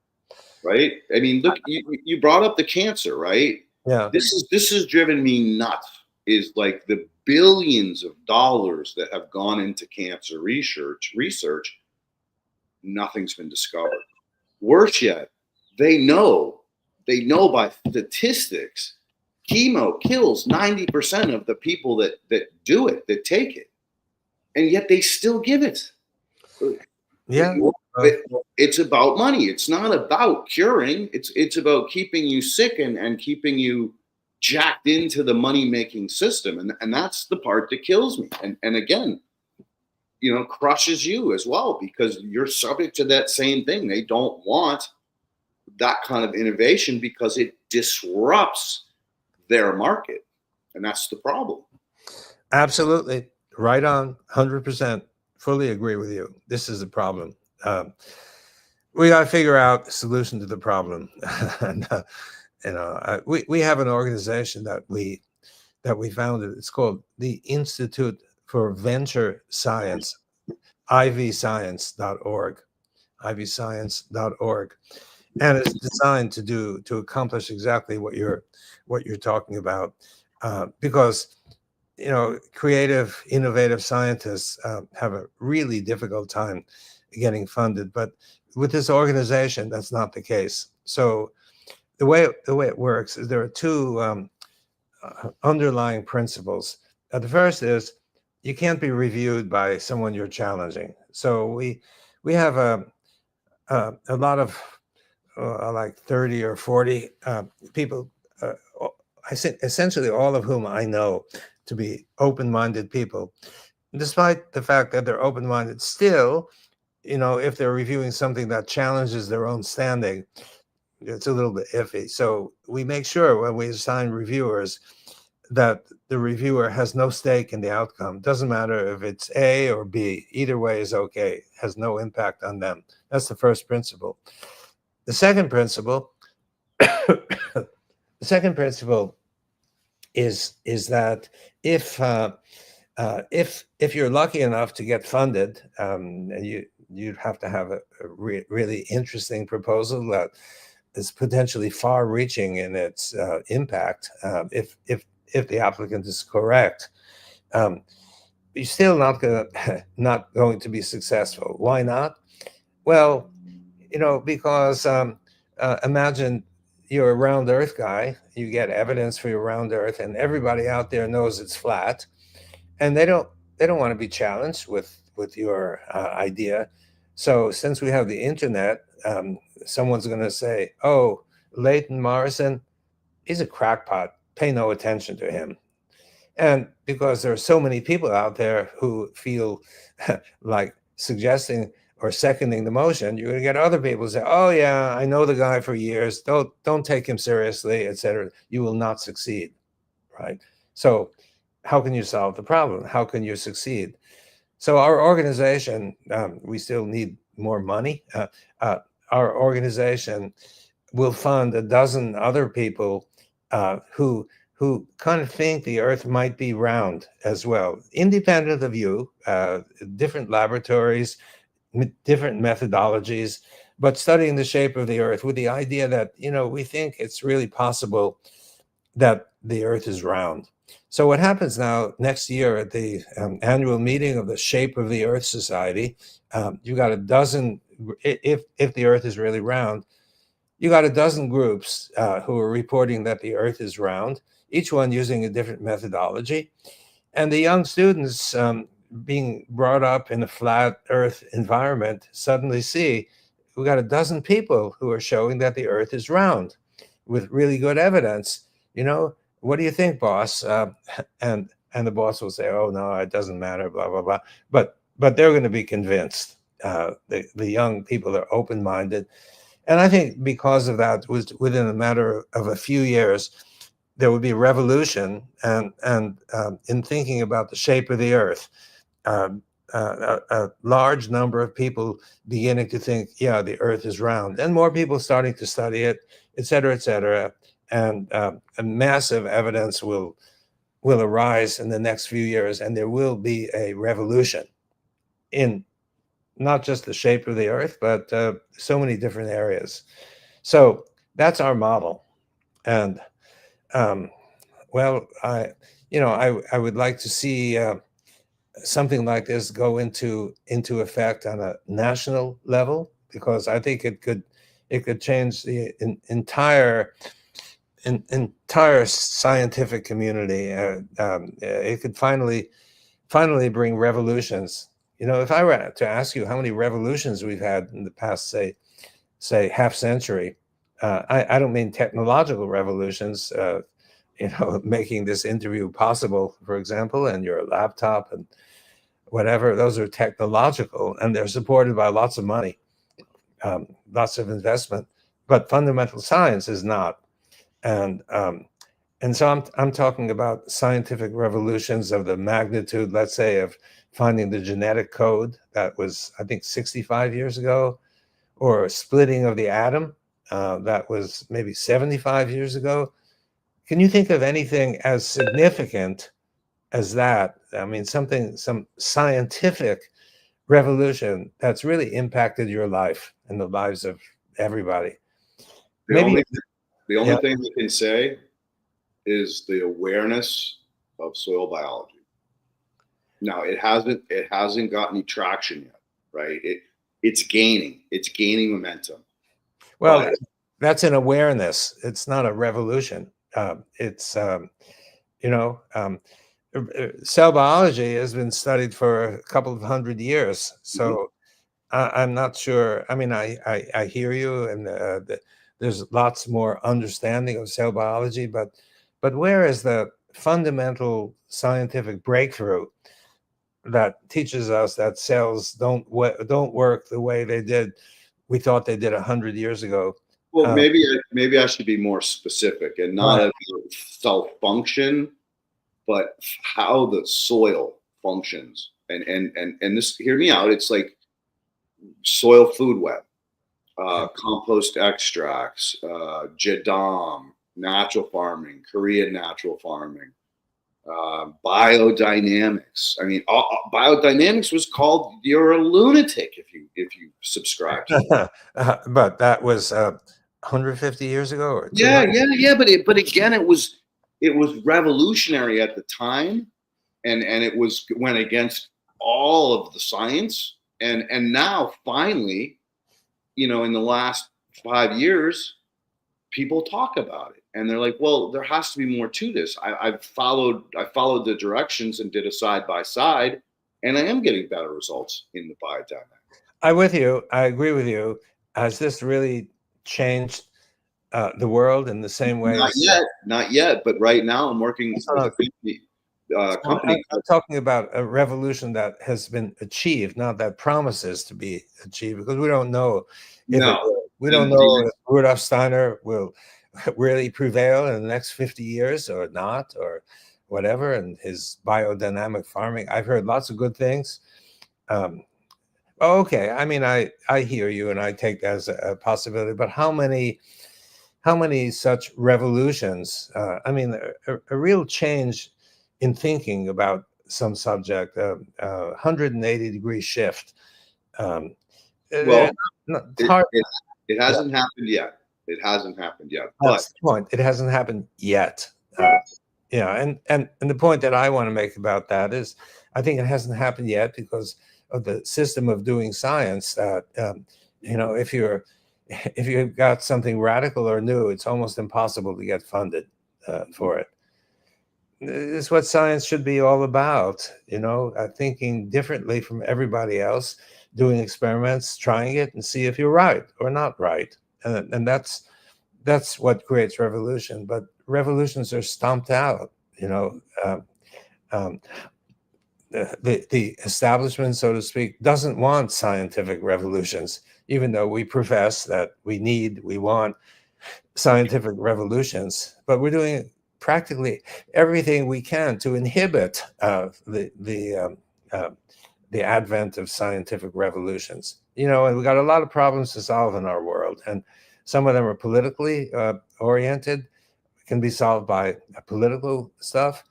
Right? I mean, look, you brought up the cancer, right? Yeah. This has driven me nuts. Is like the billions of dollars that have gone into cancer research, nothing's been discovered. Worse yet, they know by statistics, chemo kills 90% of the people that do it, that take it, and yet they still give it. Yeah. It's about money. It's not about curing. It's about keeping you sick and keeping you jacked into the money making system. And that's the part that kills me. And again, crushes you as well because you're subject to that same thing. They don't want that kind of innovation because it disrupts their market. And that's the problem. Absolutely. Right on. 100%. Fully agree with you. This is a problem. We got to figure out a solution to the problem. And, we have an organization that we founded. It's called the Institute for Venture Science, ivscience.org, ivscience.org, and it's designed to accomplish exactly what you're talking about, because creative, innovative scientists have a really difficult time getting funded, but with this organization, that's not the case. So the way it works is there are two underlying principles. The first is you can't be reviewed by someone you're challenging. So we have a lot of like 30 or 40 people, I think essentially all of whom I know to be open-minded people. Despite the fact that they're open-minded, still, if they're reviewing something that challenges their own standing, it's a little bit iffy. So we make sure when we assign reviewers that the reviewer has no stake in the outcome. Doesn't matter if it's A or B. Either way is okay. Has no impact on them. That's the first principle. The second principle, the second principle is that if you're lucky enough to get funded, you'd have to have a really interesting proposal that is potentially far-reaching in its impact. If the applicant is correct, you're still not going to be successful. Why not? Well, because imagine you're a round Earth guy, you get evidence for your round Earth, and everybody out there knows it's flat, and they don't want to be challenged with your idea. So since we have the internet, someone's going to say, "Oh, Leighton Morrison, he's a crackpot. Pay no attention to him." And because there are so many people out there who feel like suggesting or seconding the motion, you're going to get other people say, "Oh yeah, I know the guy for years. Don't take him seriously, etc." You will not succeed, right? So, how can you solve the problem? How can you succeed? So, our organization, we still need more money. Our organization will fund a dozen other people who kind of think the Earth might be round as well, independent of you, different laboratories, different methodologies, but studying the shape of the Earth with the idea that, we think it's really possible that the Earth is round. So what happens now next year at the annual meeting of the Shape of the Earth Society, you got a dozen, if the Earth is really round, you got a dozen groups who are reporting that the Earth is round, each one using a different methodology. And the young students being brought up in a flat Earth environment suddenly see we got a dozen people who are showing that the Earth is round with really good evidence. What do you think, boss? And the boss will say, "Oh no, it doesn't matter," blah blah blah. But they're going to be convinced. The young people are open-minded. And I think because of that, was within a matter of a few years, there would be a revolution and in thinking about the shape of the Earth. A large number of people beginning to think, yeah, the Earth is round, and more people starting to study it, et cetera, et cetera. And a massive evidence will arise in the next few years, and there will be a revolution in not just the shape of the Earth, but so many different areas. So that's our model. And well, I would like to see something like this go into effect on a national level, because I think it could change the entire scientific community. It could finally bring revolutions. If I were to ask you how many revolutions we've had in the past, say half century, I don't mean technological revolutions, making this interview possible, for example, and your laptop and whatever. Those are technological, and they're supported by lots of money, lots of investment. But fundamental science is not. And so I'm talking about scientific revolutions of the magnitude, let's say, of finding the genetic code that was, I think, 65 years ago, or splitting of the atom that was maybe 75 years ago. Can you think of anything as significant as that? I mean, some scientific revolution that's really impacted your life and the lives of everybody. The only thing we can say is the awareness of soil biology. Now, it hasn't got any traction yet, right? It's gaining momentum. Well, that's an awareness. It's not a revolution. Cell biology has been studied for a couple of hundred years. So I'm not sure. I mean, I hear you, and there's lots more understanding of cell biology, but where is the fundamental scientific breakthrough that teaches us that cells don't work the way we thought they did 100 years ago? Well, maybe I should be more specific, and not about cell function, but how the soil functions. And this, hear me out. It's like soil food web, compost extracts, Jadam, natural farming, Korean natural farming, biodynamics. I mean, biodynamics was called "you're a lunatic" if you subscribe to it. But that was 150 years ago, or yeah. But again, it was revolutionary at the time, and it went against all of the science, and now finally, in the last 5 years, people talk about it, and they're like, well, there has to be more to this. I followed the directions and did a side by side, and I am getting better results in the biodynamic. I'm with you. I agree with you. Has this really changed the world in the same way? Not yet. But right now, I'm working with a company. company. I'm talking about a revolution that has been achieved, not that promises to be achieved, because we don't know if it No, will. We don't and know if Rudolf Steiner will really prevail in the next 50 years or not, or whatever, and his biodynamic farming. I've heard lots of good things. Okay, I mean, I hear you, and I take that as a possibility. But how many such revolutions? I mean, a real change in thinking about some subject, 180-degree shift. well, It's it, hard. it, it Yeah, hasn't happened yet. It hasn't happened yet. But that's the point. It hasn't happened yet. right. Yeah, and the point that I want to make about that is, I think it hasn't happened yet because of the system of doing science. That if you've got something radical or new, it's almost impossible to get funded for it. This is what science should be all about. Thinking differently from everybody else, doing experiments, trying it, and see if you're right or not right, and that's what creates revolution. But revolutions are stomped out. Um, the establishment, so to speak, doesn't want scientific revolutions, even though we profess that we want scientific revolutions. But we're doing practically everything we can to inhibit the advent of scientific revolutions. And we got a lot of problems to solve in our world, and some of them are politically oriented, can be solved by political stuff.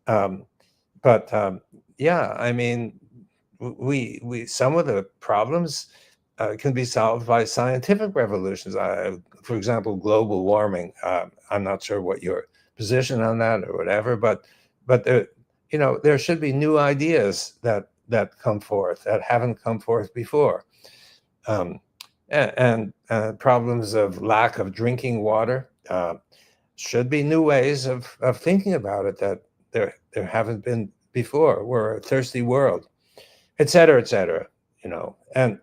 But yeah, I mean, we some of the problems can be solved by scientific revolutions. For example, global warming. I'm not sure what your position on that or whatever, but there should be new ideas that come forth that haven't come forth before. And problems of lack of drinking water. Should be new ways of thinking about it that there haven't been before. We're a thirsty world, et cetera, and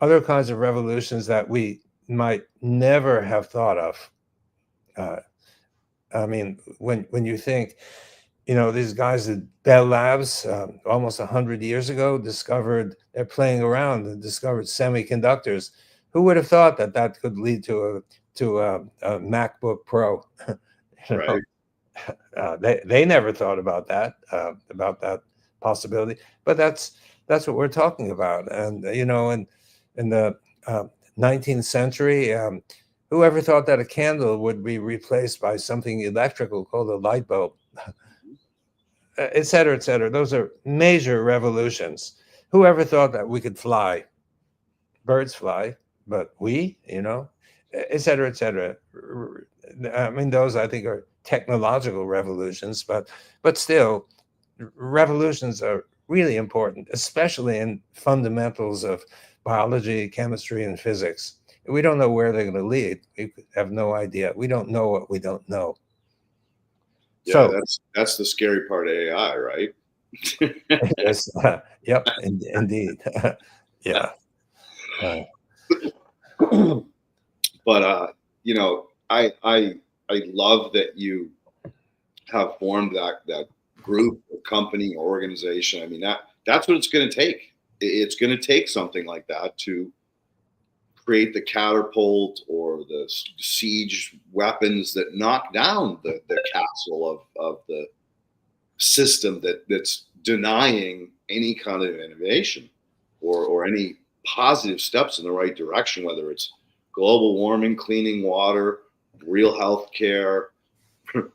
other kinds of revolutions that we might never have thought of. I mean, when you think, these guys at Bell Labs almost 100 years ago they're playing around and discovered semiconductors. Who would have thought that could lead to a MacBook Pro? Right. They never thought about that possibility. But that's what we're talking about. And in the 19th century, whoever thought that a candle would be replaced by something electrical called a light bulb, et cetera, et cetera. Those are major revolutions. Whoever thought that we could fly? Birds fly, but et cetera, et cetera. I mean, those I think are technological revolutions, but still, revolutions are really important, especially in fundamentals of biology, chemistry, and physics. We don't know where they're going to lead. We have no idea. We don't know what we don't know. Yeah, So that's the scary part of AI, right? yes, yep, indeed, yeah. But I love that you have formed that group, or company, or organization. I mean, that's what it's going to take. It's going to take something like that to create the catapult or the siege weapons that knock down the castle of the system that's denying any kind of innovation or any positive steps in the right direction, whether it's global warming, cleaning water, real health care,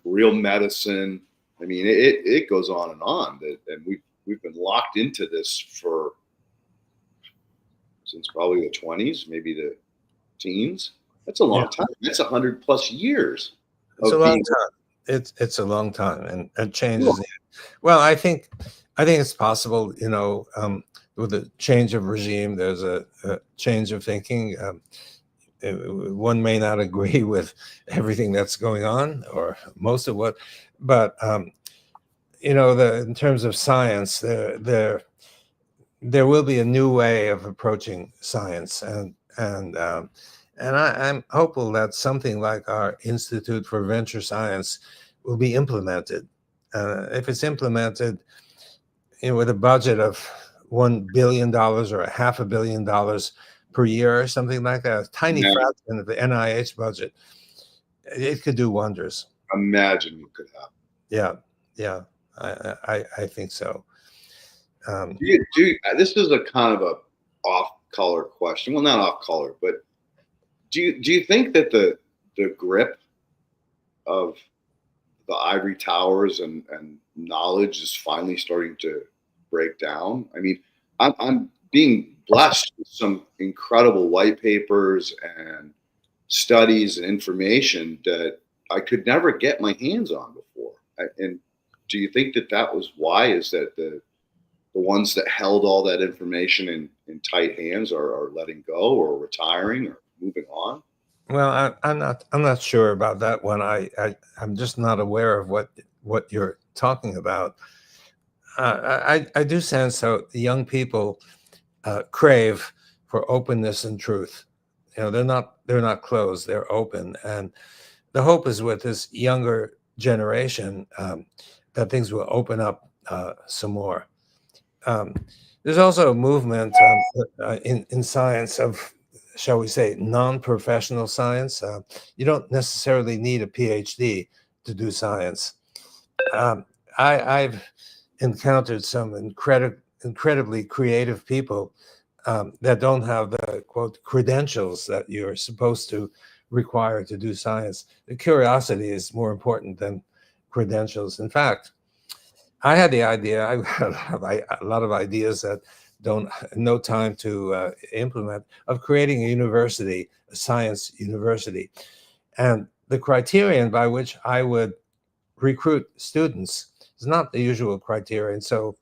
real medicine. I mean, it goes on and on. And we've been locked into this since probably the 20s, maybe the teens. That's a long time. That's 100+ years. It's a long time. It's a long time, and change is. Well, I think it's possible. With a change of regime, there's a change of thinking. One may not agree with everything that's going on, or most of what, but in terms of science, there will be a new way of approaching science, and I'm hopeful that something like our Institute for Venture Science will be implemented. if it's implemented, with a budget of $1 billion or $500 million per year or something like that, a tiny fraction of the NIH budget, it could do wonders. Imagine what could happen. Yeah, I think so. This is a kind of a off-color question. Well, not off-color, but do you think that the grip of the ivory towers and knowledge is finally starting to break down? I mean, I'm being blessed with some incredible white papers and studies and information that I could never get my hands on before. And do you think that was why? Is that the ones that held all that information in tight hands are letting go or retiring or moving on? Well, I'm not sure about that one. I'm just not aware of what you're talking about. I do sense how the young people crave for openness and truth. They're not closed; they're open, and the hope is with this younger generation that things will open up some more. There's also a movement in science of, shall we say, non-professional science. You don't necessarily need a PhD to do science. I've encountered some incredibly creative people that don't have the, quote, credentials that you're supposed to require to do science. The curiosity is more important than credentials. In fact, I had the idea, I have a lot of ideas that no time to implement, of creating a university, a science university. And the criterion by which I would recruit students is not the usual criterion. So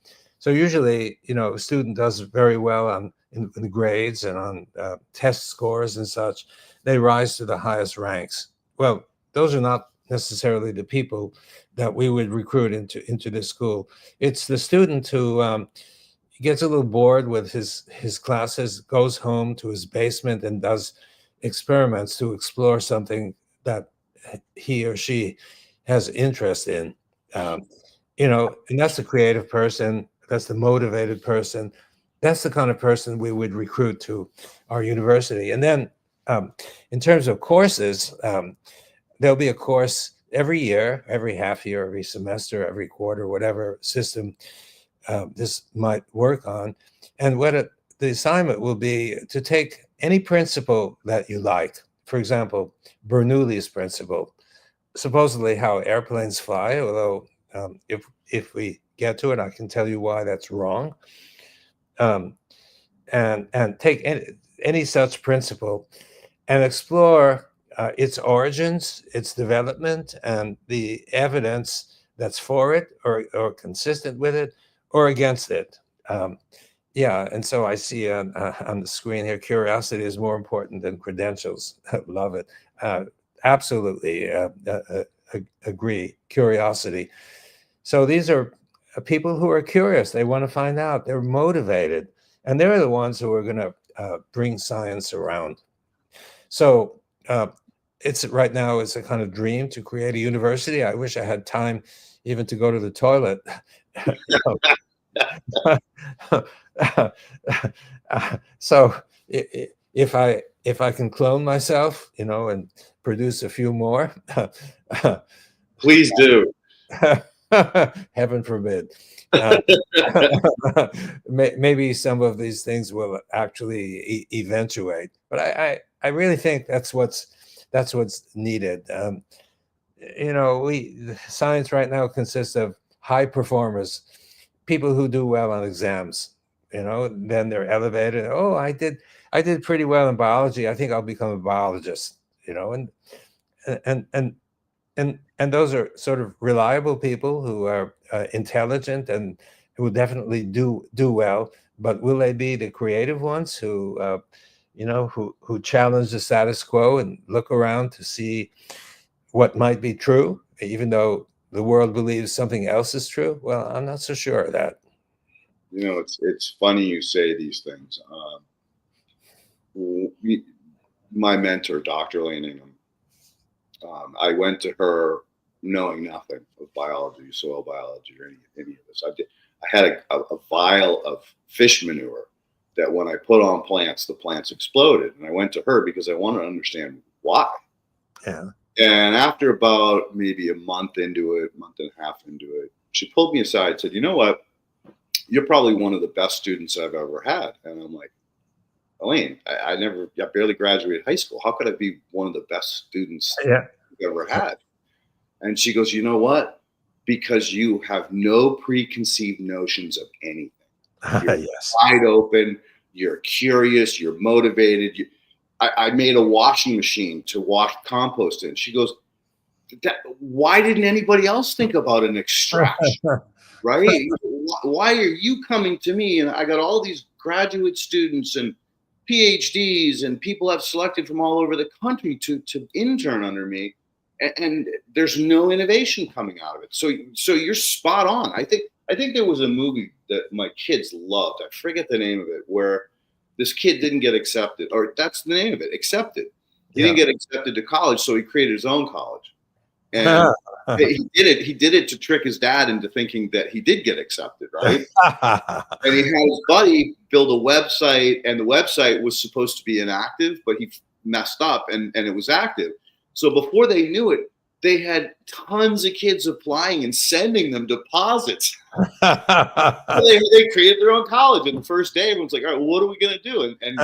usually, a student does very well in the grades and on test scores and such. They rise to the highest ranks. Well, those are not necessarily the people that we would recruit into this school. It's the student who gets a little bored with his classes, goes home to his basement and does experiments to explore something that he or she has interest in. And that's the creative person, that's the motivated person, that's the kind of person we would recruit to our university. And then in terms of courses, there'll be a course every year, every half year, every semester, every quarter, whatever system this might work on. And the assignment will be to take any principle that you like. For example, Bernoulli's principle, supposedly how airplanes fly, although if we get to it, I can tell you why that's wrong. And take any such principle and explore its origins, its development, and the evidence that's for it or consistent with it or against it. Yeah, and so I see on the screen here, curiosity is more important than credentials. Love it. Absolutely agree. Curiosity. So these are people who are curious. They want to find out. They're motivated, and they're the ones who are going to bring science around. So it's right now it's a kind of dream to create a university. I wish I had time even to go to the toilet. So if I can clone myself, and produce a few more, please do. Heaven forbid. Maybe some of these things will actually eventuate, but I really think that's what's needed. Science right now consists of high performers, people who do well on exams. Then they're elevated. Oh, I did pretty well in biology. I think I'll become a biologist. And those are sort of reliable people who are intelligent and who definitely do well. But will they be the creative ones who who challenge the status quo and look around to see what might be true, even though the world believes something else is true? Well, I'm not so sure of that. It's funny you say these things. My mentor, Dr. Lane Ingham, I went to her knowing nothing of biology, soil biology, or any of this. I had a vial of fish manure that when I put on plants, the plants exploded. And I went to her because I wanted to understand why. Yeah. And after about maybe a month into it, month and a half into it, she pulled me aside and said, "You know what? You're probably one of the best students I've ever had." And I'm like, "Elaine, I barely graduated high school. How could I be one of the best students Yeah. you've ever had?" And she goes, "You know what? Because you have no preconceived notions of anything. You're Yes. wide open. You're curious. You're motivated. I made a washing machine to wash compost in." She goes, "Why didn't anybody else think about an extraction? Right? Why are you coming to me? And I got all these graduate students and PhDs and people I've selected from all over the country to intern under me, and there's no innovation coming out of it." So you're spot on. I think there was a movie that my kids loved. I forget the name of it, where this kid didn't get accepted, or that's the name of it, accepted. He didn't get accepted to college, so he created his own college. And he did it to trick his dad into thinking that he did get accepted, right? And he had his buddy build a website, and the website was supposed to be inactive, but he messed up and it was active. So before they knew it, they had tons of kids applying and sending them deposits. They created their own college, and the first day everyone's like, "All right, what are we going to do?" And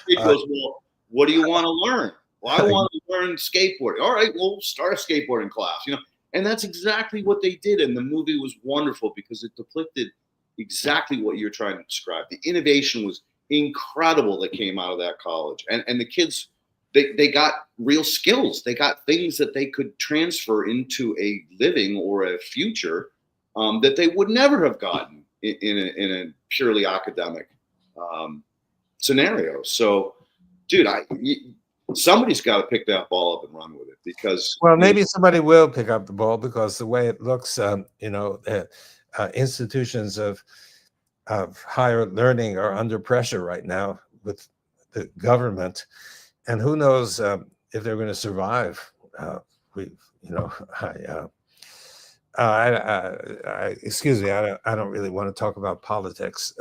he goes, "Well, what do you want to learn?" "Well, I want to learn skateboarding." "All right, we'll start a skateboarding class." And that's exactly what they did. And the movie was wonderful because it depicted exactly what you're trying to describe. The innovation was incredible that came out of that college, and the kids, they got real skills. They got things that they could transfer into a living or a future that they would never have gotten in a purely academic scenario. So, dude, somebody's got to pick that ball up and run with it, because Maybe somebody will pick up the ball, because the way it looks, institutions of higher learning are under pressure right now with the government, and who knows if they're going to survive. Excuse me, I don't really want to talk about politics.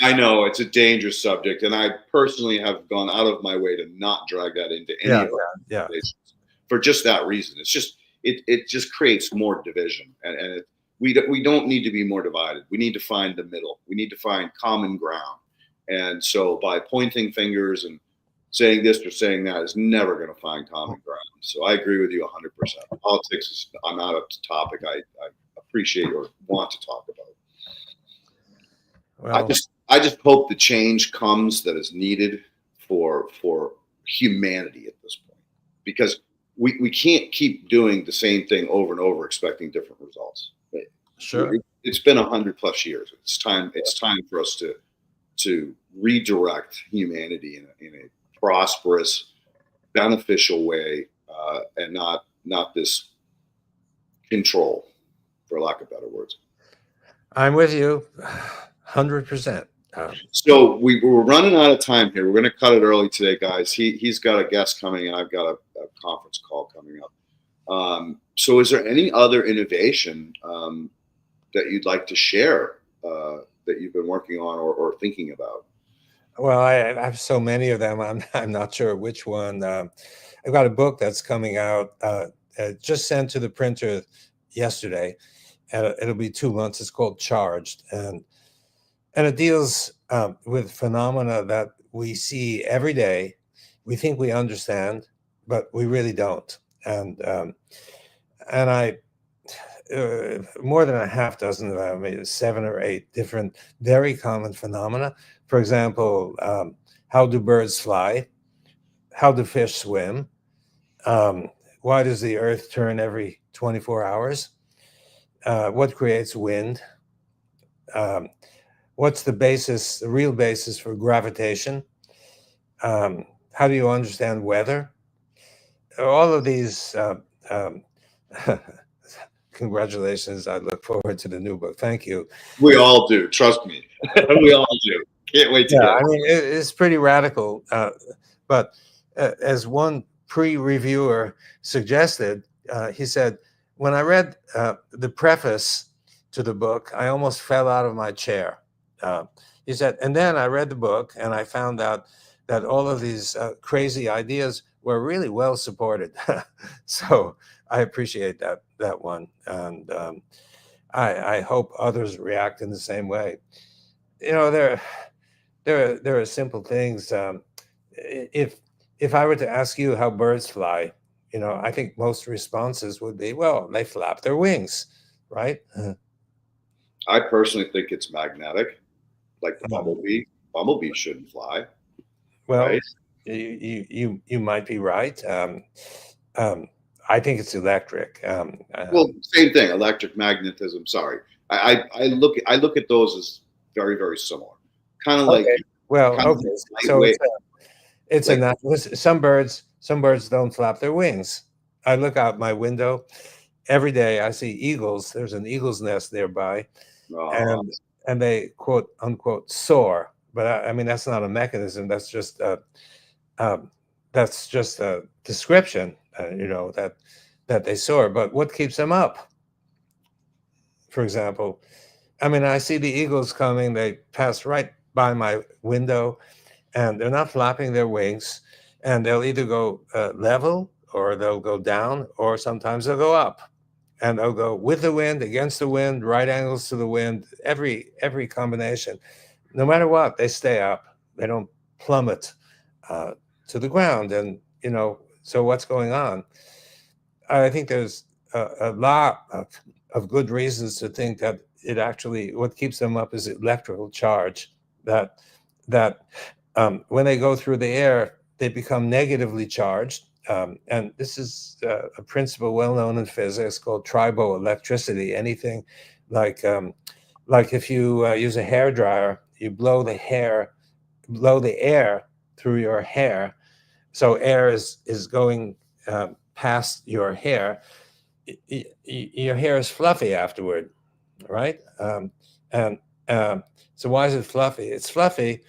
I know it's a dangerous subject, and I personally have gone out of my way to not drag that into any of our conversations for just that reason. It's just it just creates more division, and we don't need to be more divided. We need to find the middle. We need to find common ground. And so by pointing fingers and saying this or saying that is never going to find common ground. So I agree with you 100%. Politics is not a topic I appreciate or want to talk about. Well, I just hope the change comes that is needed for humanity at this point, because we can't keep doing the same thing over and over expecting different results. Sure. It's been 100+ years. It's time for us to redirect humanity in a prosperous, beneficial way, and not this control, for lack of better words. I'm with you 100%. So we're running out of time here. We're going to cut it early today, guys. He's got a guest coming, and I've got a conference call coming up. So is there any other innovation that you'd like to share that you've been working on or thinking about? Well, I have so many of them. I'm not sure which one. I've got a book that's coming out, just sent to the printer yesterday, and it'll be 2 months. It's called Charged, and it deals with phenomena that we see every day. We think we understand, but we really don't. And I more than a half dozen, maybe 7 or 8 different very common phenomena. For example, how do birds fly? How do fish swim? Why does the earth turn every 24 hours? What creates wind? What's the real basis for gravitation? How do you understand weather? All of these, congratulations. I look forward to the new book. Thank you. We all do. Trust me. We all do. Can't wait to get it. I mean, it's pretty radical. But as one pre-reviewer suggested, he said, when I read the preface to the book, I almost fell out of my chair. He said, and then I read the book and I found out that all of these crazy ideas were really well supported. So I appreciate that one, and I hope others react in the same way. You know, there are simple things. If if I were to ask you how birds fly, you know, I think most responses would be, well, they flap their wings, right? I personally think it's magnetic, like the Um, bumblebee. Bumblebee shouldn't fly, well, right? you might be right. Um, I think it's electric. Well, same thing, electric magnetism. Sorry, I look at those as very very similar, kind of like Okay. Well, kind of okay. like So lightweight. it's a Like not. Listen, some birds don't flap their wings. I look out my window every day. I see eagles. There's an eagle's nest nearby, uh, and they quote unquote soar. But I mean that's not a mechanism. Um, that's just a description. You know that they soar. But what keeps them up? For example, I mean I see the eagles coming. They pass right by my window and they're not flapping their wings, and they'll either go level or they'll go down or sometimes they'll go up, and they'll go with the wind, against the wind, right angles to the wind, every combination. No matter what, they stay up. They don't plummet uh, to the ground. And you know, so what's going on? I think there's a lot of good reasons to think that it actually what keeps them up is electrical charge. That when they go through the air, they become negatively charged. And this is a principle well known in physics called triboelectricity. Anything like like if you use a hair dryer, you blow the air through your hair, so air is going past your hair. Your hair is fluffy afterward, right? And so why is it fluffy? It's fluffy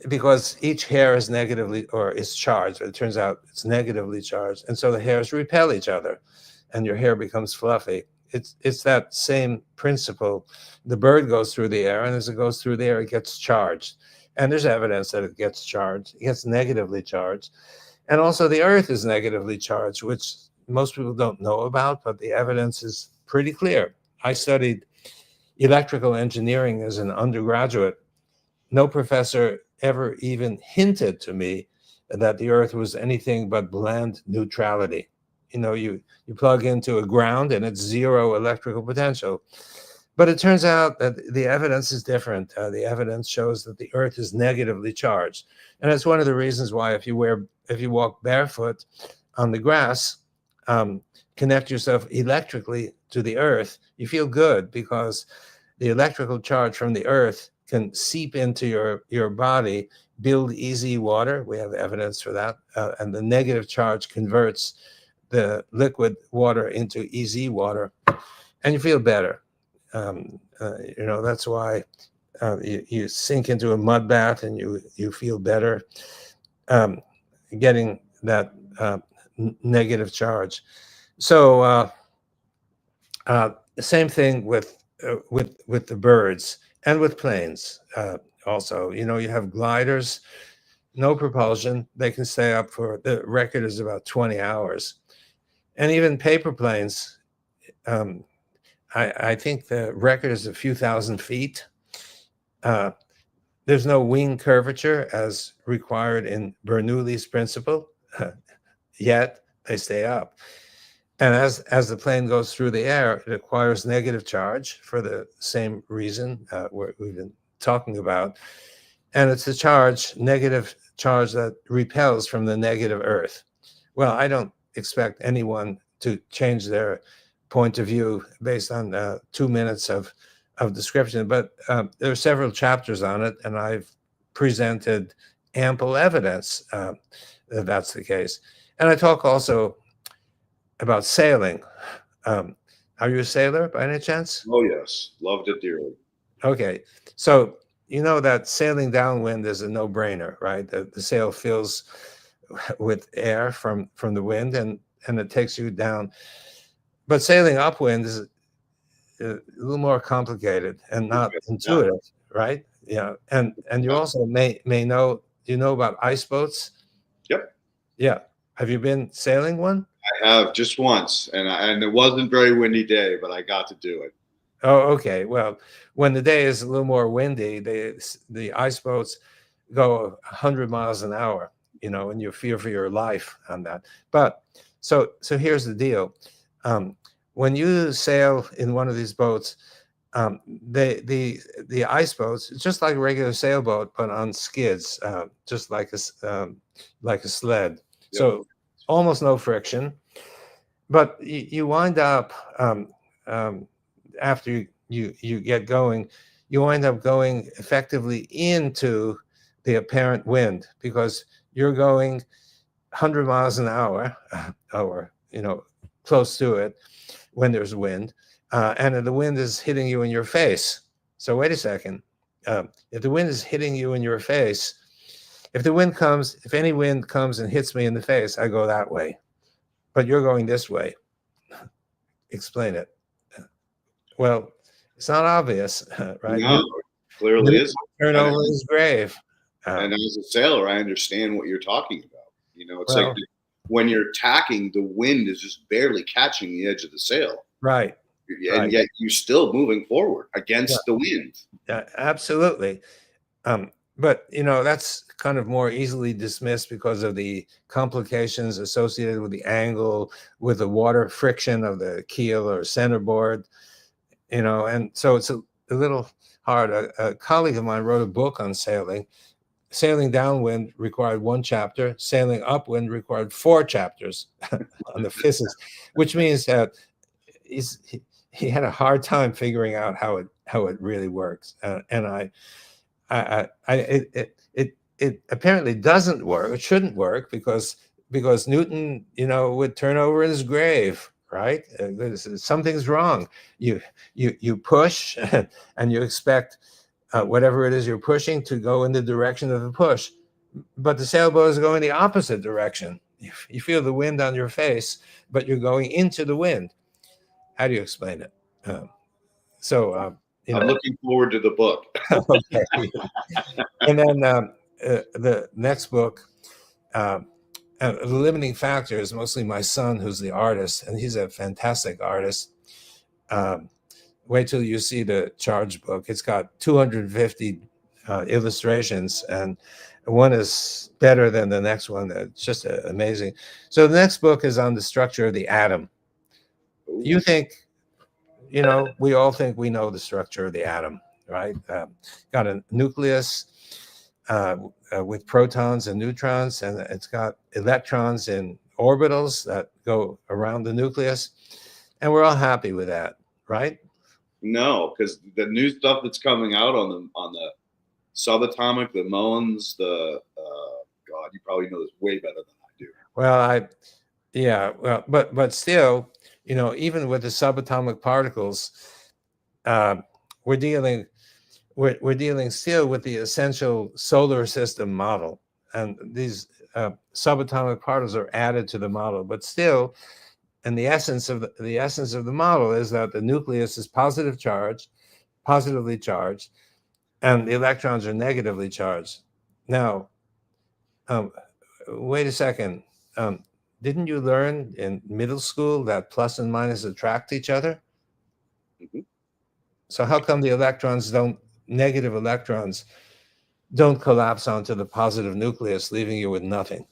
because each hair is negatively or is charged. It turns out it's negatively charged, and so the hairs repel each other, and your hair becomes fluffy. It's that same principle. The bird goes through the air, and as it goes through the air, it gets charged, and there's evidence that it gets charged. It gets negatively charged, and also the Earth is negatively charged, which most people don't know about, but the evidence is pretty clear. I studied electrical engineering as an undergraduate. No professor ever even hinted to me that the earth was anything but bland neutrality. You know, you plug into a ground and it's zero electrical potential. But it turns out that the evidence is different. The evidence shows that the earth is negatively charged. And that's one of the reasons why if you walk barefoot on the grass, um, connect yourself electrically to the earth, you feel good because the electrical charge from the earth can seep into your body, build easy water. We have evidence for that. And the negative charge converts the liquid water into easy water, and you feel better. You know, that's why you sink into a mud bath and you feel better, um, getting that negative charge. So the same thing with the birds and with planes. Also, you know, you have gliders, no propulsion. They can stay up for the record is about 20 hours, and even paper planes. Um, I think the record is a few thousand feet. Uh, there's no wing curvature as required in Bernoulli's principle, yet they stay up. And as the plane goes through the air, it acquires negative charge for the same reason we've been talking about. And it's a negative charge that repels from the negative Earth. Well, I don't expect anyone to change their point of view based on 2 minutes of description, but there are several chapters on it, and I've presented ample evidence that that's the case. And I talk also about sailing. Um, are you a sailor by any chance? oh yes, loved it dearly. Okay, so you know that sailing downwind is a no-brainer, right? The sail fills with air from the wind, and it takes you down. but sailing upwind is a little more complicated and not Yeah. intuitive, right? Yeah, and you also may know, you know about ice boats? Yep. Yeah. Have you been sailing one? I have just once, and it wasn't a very windy day, but I got to do it. Oh, okay. Well, when the day is a little more windy, the ice boats go 100 miles an hour, you know, and you fear for your life on that. But so here's the deal. Um, when you sail in one of these boats, the ice boats, it's just like a regular sailboat, but on skids, just like a sled. Yep. So almost no friction, but you wind up um, after you get going, you wind up going effectively into the apparent wind because you're going 100 miles an hour, or you know, close to it when there's wind, and the wind is hitting you in your face. So wait a second. If the wind is hitting you in your face, if any wind comes and hits me in the face, I go that way. But you're going this way. Explain it. Well, it's not obvious, right? No, clearly Newton is. turn And, over his grave. and as a sailor, I understand what you're talking about. You know, it's Well, like when you're tacking, the wind is just barely catching the edge of the sail, right, and right. yet you're still moving forward against the wind. Yeah, absolutely. But you know, that's kind of more easily dismissed because of the complications associated with the angle, with the water friction of the keel or centerboard, you know, and so it's a little hard. A colleague of mine wrote a book on sailing. Sailing downwind required 1 chapter. Sailing upwind required 4 chapters on the physics, which means that he had a hard time figuring out how it really works. And it apparently doesn't work. It shouldn't work because Newton, you know, would turn over in his grave, right? Something's wrong. You push and you expect whatever it is you're pushing to go in the direction of the push, but the sailboat is going the opposite direction. You feel the wind on your face, but you're going into the wind. How do you explain it? You I'm know, looking forward to the book. okay. And then the next book, the limiting factor is mostly my son, who's the artist, and he's a fantastic artist. Um, Wait till you see the charge book. It's got 250 illustrations, and one is better than the next one. It's just amazing. So the next book is on the structure of the atom. You think, you know, we all think we know the structure of the atom, right? Got a nucleus with protons and neutrons, and it's got electrons in orbitals that go around the nucleus, and we're all happy with that, right? No, because the new stuff that's coming out on the subatomic, the muons, the God, you probably know this way better than I do. Well, yeah, well, but still, you know, even with the subatomic particles, uh, we're dealing we're dealing still with the essential solar system model, and these subatomic particles are added to the model, but still, and the essence of the model is that the nucleus is positively charged, and the electrons are negatively charged. Now, um, wait a second. Didn't you learn in middle school that plus and minus attract each other? Mhm. So how come negative electrons don't collapse onto the positive nucleus, leaving you with nothing?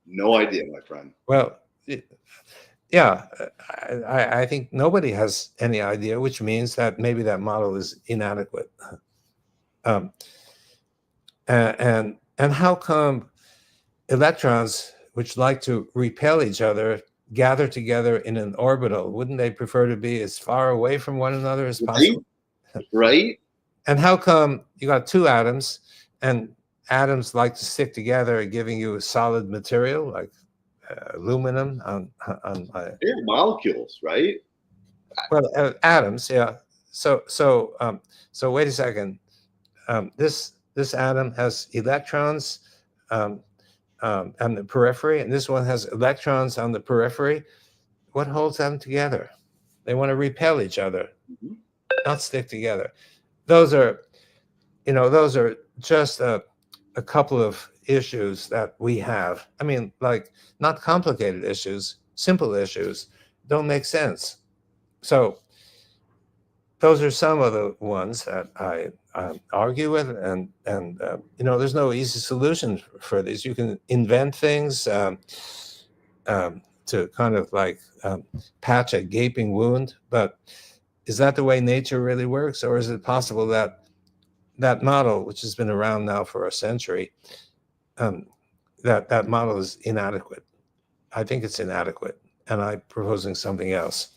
No idea, my friend. Well, yeah, I think nobody has any idea, which means that maybe that model is inadequate. Um, and how come electrons, which like to repel each other, gather together in an orbital? Wouldn't they prefer to be as far away from one another as Right? possible? Right? And how come you got 2 atoms, and atoms like to stick together, giving you a solid material like aluminum on Yeah, molecules, right? well, atoms, yeah. So wait a second. This atom has electrons, um, on the periphery, and this one has electrons on the periphery. What holds them together? They want to repel each other, not stick together. Those are, those are just a couple of issues that we have. I mean, like, not complicated issues, simple issues don't make sense. So those are some of the ones that I argue with, and there's no easy solution for these. You can invent things to kind of like patch a gaping wound, but is that the way nature really works, or is it possible that that model, which has been around now for a century, that model is inadequate? I think it's inadequate, and I'm proposing something else.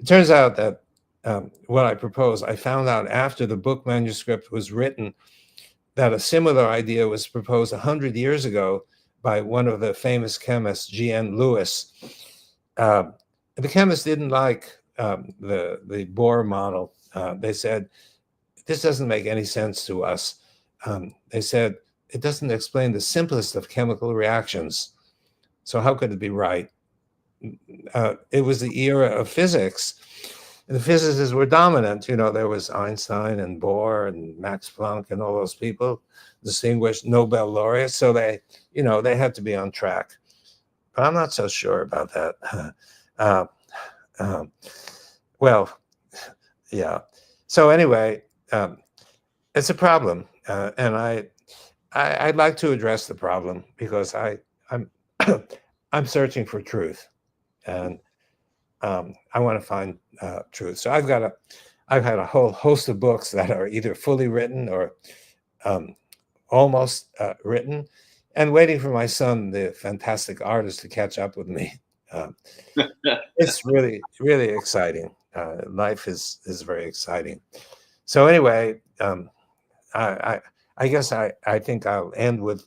It turns out that what I propose, I found out after the book manuscript was written, that a similar idea was proposed 100 years ago by one of the famous chemists, G.N. Lewis. The chemists didn't like the Bohr model. They said, this doesn't make any sense to us. They said, it doesn't explain the simplest of chemical reactions. So how could it be right? It was the era of physics. And the physicists were dominant. There was Einstein and Bohr and Max Planck and all those people, distinguished Nobel laureates. So they had to be on track. But I'm not so sure about that. Well, yeah. So anyway, it's a problem, and I'd like to address the problem because I'm I'm searching for truth, and I want to find truth. So I've had a whole host of books that are either fully written or almost written, and waiting for my son, the fantastic artist, to catch up with me. It's really, really exciting. Life is very exciting. So anyway, I guess I think I'll end with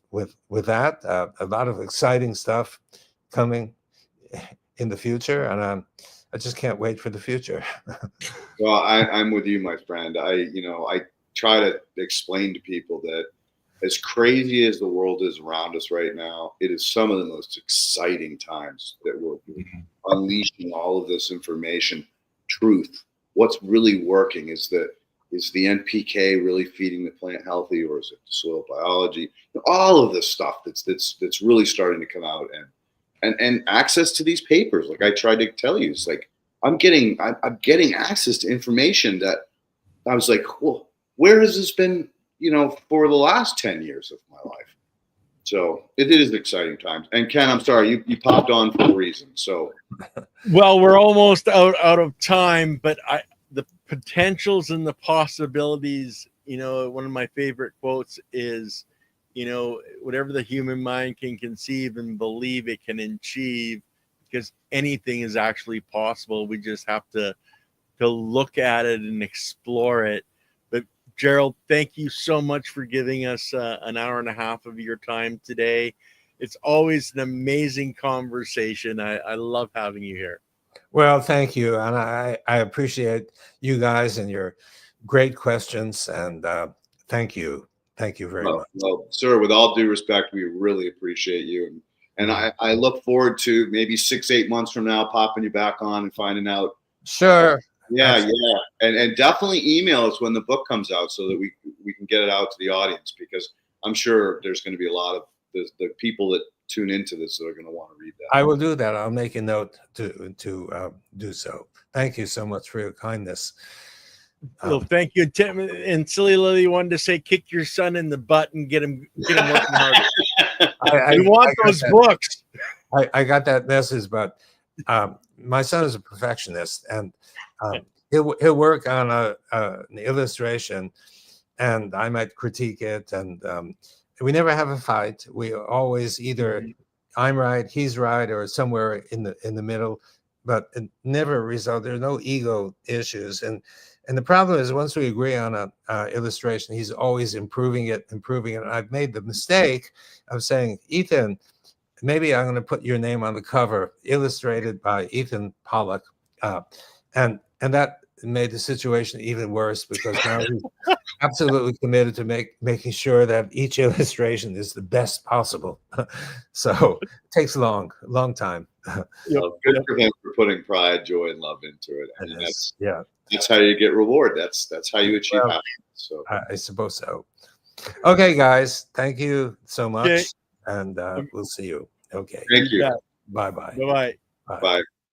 that. A lot of exciting stuff coming in the future, and I just can't wait for the future. Well, I'm with you, my friend. I try to explain to people that as crazy as the world is around us right now, it is some of the most exciting times that we're unleashing all of this information, truth. What's really working is the NPK really feeding the plant healthy, or is it soil biology? All of this stuff that's really starting to come out, and access to these papers. Like I tried to tell you, it's like I'm getting access to information that I was like, well, where has this been, for the last 10 years of my life? So it is exciting times. And Ken, I'm sorry, you popped on for a reason. So, well, we're almost out of time, but the potentials and the possibilities, one of my favorite quotes is, whatever the human mind can conceive and believe it can achieve, because anything is actually possible. We just have to look at it and explore it. But Gerald, thank you so much for giving us an hour and a half of your time today. It's always an amazing conversation. I love having you here. Well, thank you. And I appreciate you guys and your great questions. And thank you. Thank you very much. Well, sir, with all due respect, we really appreciate you. And I look forward to maybe 6-8 months from now, popping you back on and finding out. Sure. Yeah. And definitely email us when the book comes out so that we can get it out to the audience, because I'm sure there's going to be a lot of the people that tune into this that are going to want to read that. I will do that. I'll make a note to do so. Thank you so much for your kindness. Well, thank you, Tim. And Silly Lily wanted to say, kick your son in the butt and get him working hard. We want those books. I got that message, but my son is a perfectionist, and he'll work on an illustration, and I might critique it, and we never have a fight. We always either I'm right, he's right, or somewhere in the middle, but it never result. There's no ego issues, and the problem is once we agree on a illustration, he's always improving it. And I've made the mistake of saying, Ethan, maybe I'm going to put your name on the cover, illustrated by Ethan Pollack, and that made the situation even worse because now he's absolutely committed to making sure that each illustration is the best possible. So it takes a long time. Well, good for him for putting pride, joy, and love into it. I mean, that's how you get reward. That's how you achieve happiness. So I suppose so. Okay, guys, thank you so much, Okay. and we'll see you. Okay, thank you. Yeah. bye-bye. Bye-bye. Bye.